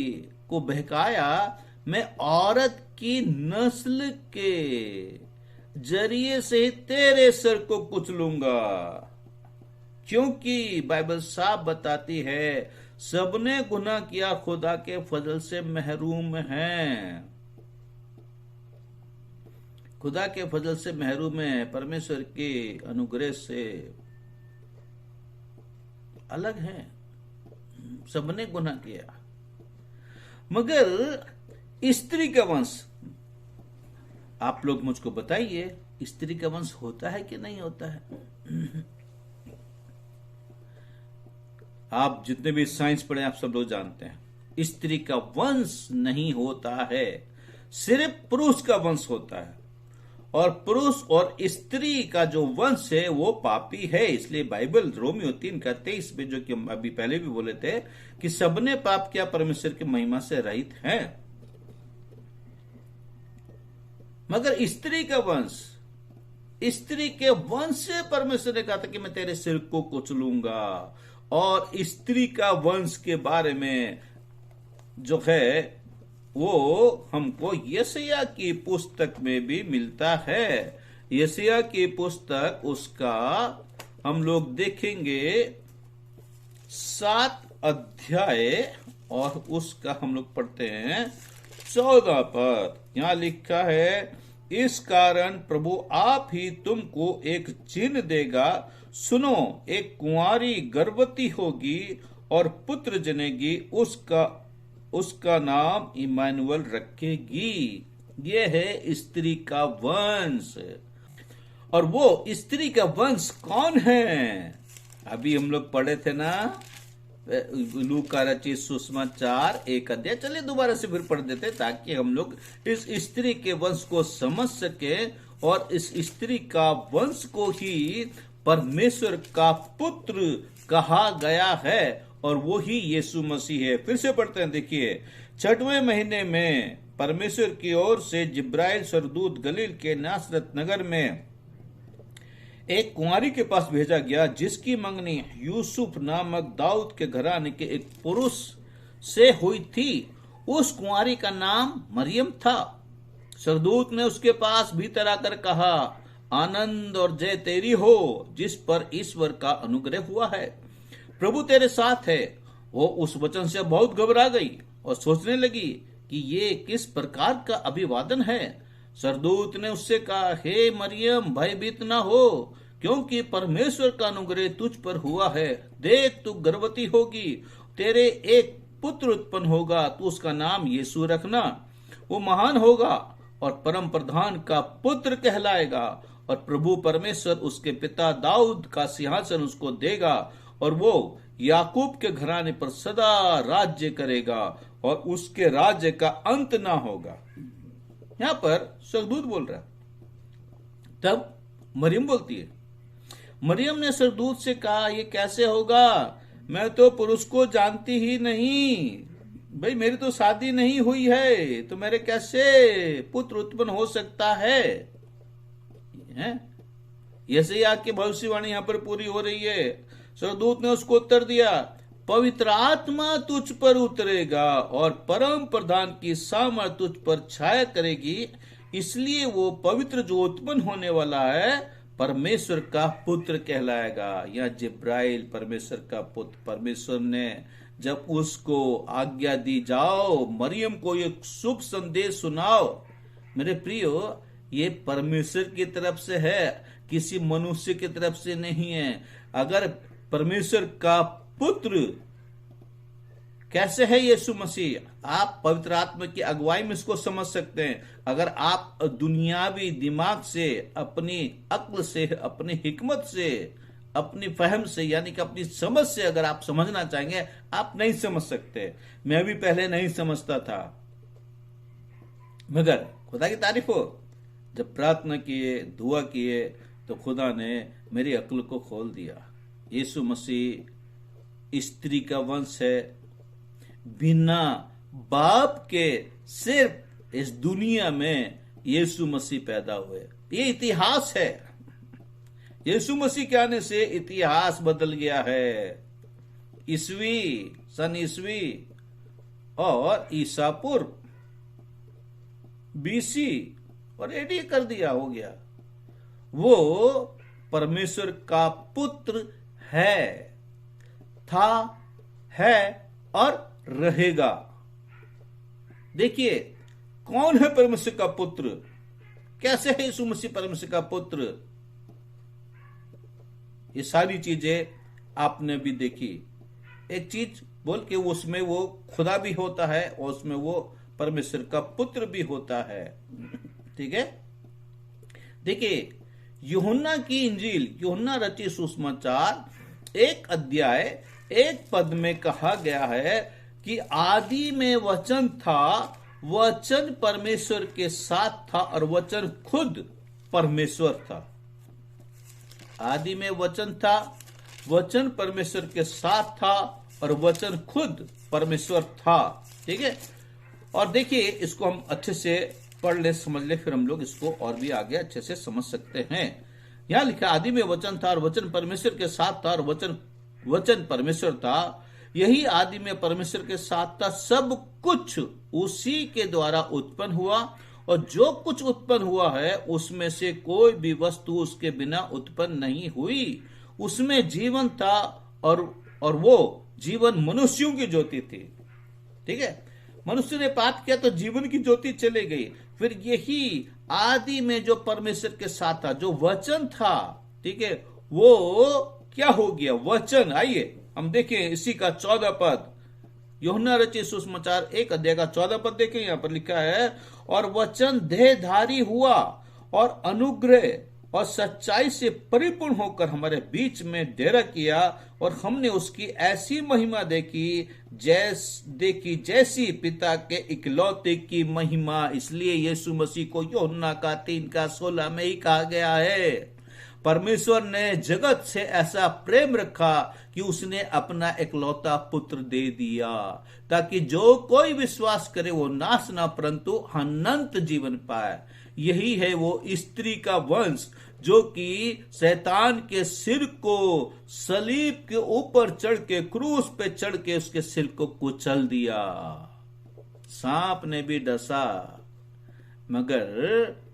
को बहकाया, मैं औरत की नस्ल के जरिए से तेरे सिर को कुचलूंगा। क्योंकि बाइबल साफ बताती है, सबने गुनाह किया, खुदा के फजल से महरूम हैं। खुदा के फजल से महरूम है, परमेश्वर के अनुग्रह से अलग है। सबने गुनाह किया। मगर स्त्री का वंश, आप लोग मुझको बताइए, स्त्री का वंश होता है कि नहीं होता है? आप जितने भी साइंस पढ़े आप सब लोग जानते हैं, स्त्री का वंश नहीं होता है, सिर्फ पुरुष का वंश होता है। और पुरुष और स्त्री का जो वंश है वो पापी है। इसलिए बाइबल रोमियो 3:23 में, जो कि हम अभी पहले भी बोले थे, कि सबने पाप किया, परमेश्वर की महिमा से रहित हैं। मगर स्त्री का वंश, स्त्री के वंश से परमेश्वर ने कहा था कि मैं तेरे सिर को कुचलूंगा। और स्त्री का वंश के बारे में जो है वो हमको यशायाह की पुस्तक में भी मिलता है। यशायाह की पुस्तक उसका हम लोग देखेंगे 7 अध्याय और उसका हम लोग पढ़ते हैं 14 पद। यहां लिखा है, इस कारण प्रभु आप ही तुमको एक चिन्ह देगा, सुनो, एक कुंवारी गर्भवती होगी और पुत्र जनेगी, उसका नाम इमानुएल रखेगी। ये है स्त्री का वंश। और वो स्त्री का वंश कौन है? अभी हम लोग पढ़े थे ना, लूका रचित सुसमाचार 1 अध्याय। चलिए दोबारा से फिर पढ़ देते ताकि हम लोग इस स्त्री के वंश को समझ सके, और इस स्त्री का वंश को ही परमेश्वर का पुत्र कहा गया है, और वो ही यीशु मसीह है। फिर से पढ़ते हैं, देखिए, 6वें महीने में परमेश्वर की ओर से जिब्राइल सरदूत गलील के नासरत नगर में एक कुंवारी के पास भेजा गया, जिसकी मंगनी यूसुफ नामक दाऊद के घराने के एक पुरुष से हुई थी। उस कुंवारी का नाम मरियम था। सरदूत ने उसके पास भीतर आकर कहा, आनंद और जय तेरी हो, जिस पर ईश्वर का अनुग्रह हुआ है, प्रभु तेरे साथ है। वो उस वचन से बहुत घबरा गई और सोचने लगी कि ये किस प्रकार का अभिवादन है। सरदूत ने उससे कहा, हे मरियम, भयभीत न हो, क्योंकि परमेश्वर का अनुग्रह तुझ पर हुआ है। देख, तू गर्भवती होगी, तेरे एक पुत्र उत्पन्न होगा, तू उसका नाम यीशु रखना। वो महान होगा और परम प्रधान का पुत्र कहलाएगा, और प्रभु परमेश्वर उसके पिता दाऊद का सिंहासन उसको देगा, और वो याकूब के घराने पर सदा राज्य करेगा, और उसके राज्य का अंत ना होगा। यहां पर सरदूत बोल रहा है। तब मरियम बोलती है। मरियम ने सरदूत से कहा, ये कैसे होगा? मैं तो पुरुष को जानती ही नहीं। भाई, मेरी तो शादी नहीं हुई है, तो मेरे कैसे पुत्र उत्पन्न हो सकता है? यशायाह की भविष्यवाणी यहां पर पूरी हो रही है। सरदूत ने उसको उत्तर दिया, पवित्र आत्मा तुझ पर उतरेगा और परम प्रधान की सामर्थ तुझ पर छाया करेगी, इसलिए वो पवित्र जो उत्पन्न होने वाला है परमेश्वर का पुत्र कहलाएगा। यह जिब्राइल परमेश्वर का पुत्र। परमेश्वर ने जब उसको आज्ञा दी, जाओ मरियम को ये शुभ संदेश सुनाओ। मेरे प्रियो, ये परमेश्वर की तरफ से है, किसी मनुष्य की तरफ से नहीं है। अगर परमेश्वर का पुत्र कैसे है यीशु मसीह, आप पवित्र आत्मा की अगुवाई में इसको समझ सकते हैं। अगर आप दुनियावी दिमाग से, अपनी अक्ल से, अपनी हिकमत से, अपनी फहम से, यानी कि अपनी समझ से अगर आप समझना चाहेंगे, आप नहीं समझ सकते। मैं भी पहले नहीं समझता था, मगर खुदा की तारीफ हो, जब प्रार्थना किए, दुआ किए, तो खुदा ने मेरी अक्ल को खोल दिया। यीशु मसीह स्त्री का वंश है, बिना बाप के सिर्फ इस दुनिया में यीशु मसीह पैदा हुए। ये इतिहास है। यीशु मसीह के आने से इतिहास बदल गया है। सन ईसवी और ईसा पूर्व BC और AD कर दिया, हो गया। वो परमेश्वर का पुत्र है, था, है और रहेगा। देखिए, कौन है परमेश्वर का पुत्र? कैसे है यीशु मसीह परमेश्वर का पुत्र? ये सारी चीजें आपने भी देखी। एक चीज बोल के उसमें वो खुदा भी होता है और उसमें वो परमेश्वर का पुत्र भी होता है। ठीक है। देखिए, यूहन्ना की इंजील, यूहन्ना रचित सुसमाचार 1 अध्याय 1 पद में कहा गया है कि आदि में वचन था, वचन परमेश्वर के साथ था और वचन खुद परमेश्वर था। आदि में वचन था, वचन परमेश्वर के साथ था और वचन खुद परमेश्वर था। ठीक है। और देखिए, इसको हम अच्छे से पढ़ ले, समझ ले, फिर हम लोग इसको और भी आगे अच्छे से समझ सकते हैं। यहां लिखा, आदि में वचन था और वचन परमेश्वर के साथ था और वचन परमेश्वर था। यही आदि में परमेश्वर के साथ था। सब कुछ उसी के द्वारा उत्पन्न हुआ, और जो कुछ उत्पन्न हुआ है उसमें से कोई भी वस्तु उसके बिना उत्पन्न नहीं हुई। उसमें जीवन था, और वो जीवन मनुष्यों की ज्योति थी। ठीक है, मनुष्य ने पाप किया तो जीवन की ज्योति चली गई। फिर यही आदि में जो परमेश्वर के साथ था, जो वचन था, ठीक है, वो क्या हो गया? वचन। आइए हम देखें इसी का 14 पद, यूहन्ना रचित सुसमाचार 1 अध्याय का 14 पद देखें। यहां पर लिखा है, और वचन देहधारी हुआ और अनुग्रह और सच्चाई से परिपूर्ण होकर हमारे बीच में डेरा किया, और हमने उसकी ऐसी महिमा देखी जैसी पिता के इकलौते की महिमा। इसलिए यीशु मसीह को यूहन्ना का 3 का 16 में ही कहा गया है, परमेश्वर ने जगत से ऐसा प्रेम रखा कि उसने अपना इकलौता पुत्र दे दिया, ताकि जो कोई विश्वास करे वो नाश ना परंतु अनंत जीवन पाए। यही है वो स्त्री का वंश जो कि शैतान के सिर को सलीब के ऊपर चढ़ के, क्रूस पे चढ़ के उसके सिर को कुचल दिया। सांप ने भी डसा, मगर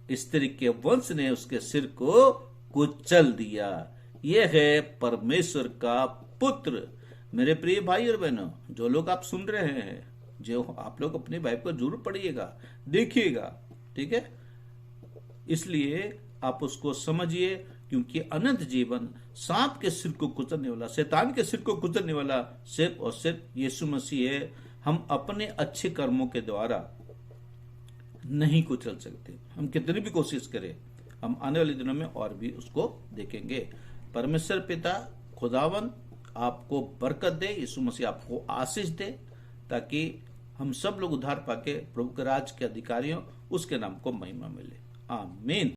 स्त्री के वंश ने उसके सिर को कुचल दिया। यह है परमेश्वर का पुत्र। मेरे प्रिय भाई और बहनों, जो लोग आप सुन रहे हैं, जो आप लोग अपनी बाइबल को जरूर पढ़िएगा, देखिएगा, ठीक है। इसलिए आप उसको समझिए, क्योंकि अनंत जीवन सांप के सिर को कुचलने वाला, शैतान के सिर को कुचलने वाला सिर्फ और सिर्फ यीशु मसीह है। हम अपने अच्छे कर्मों के द्वारा नहीं कुचल सकते, हम कितनी भी कोशिश करें। हम आने वाले दिनों में और भी उसको देखेंगे। परमेश्वर पिता खुदावन आपको बरकत दे, यीशु मसीह आपको आशीष दे, ताकि हम सब लोग उद्धार पाके प्रभु के राज के अधिकारियों उसके नाम को महिमा मिले। आमीन।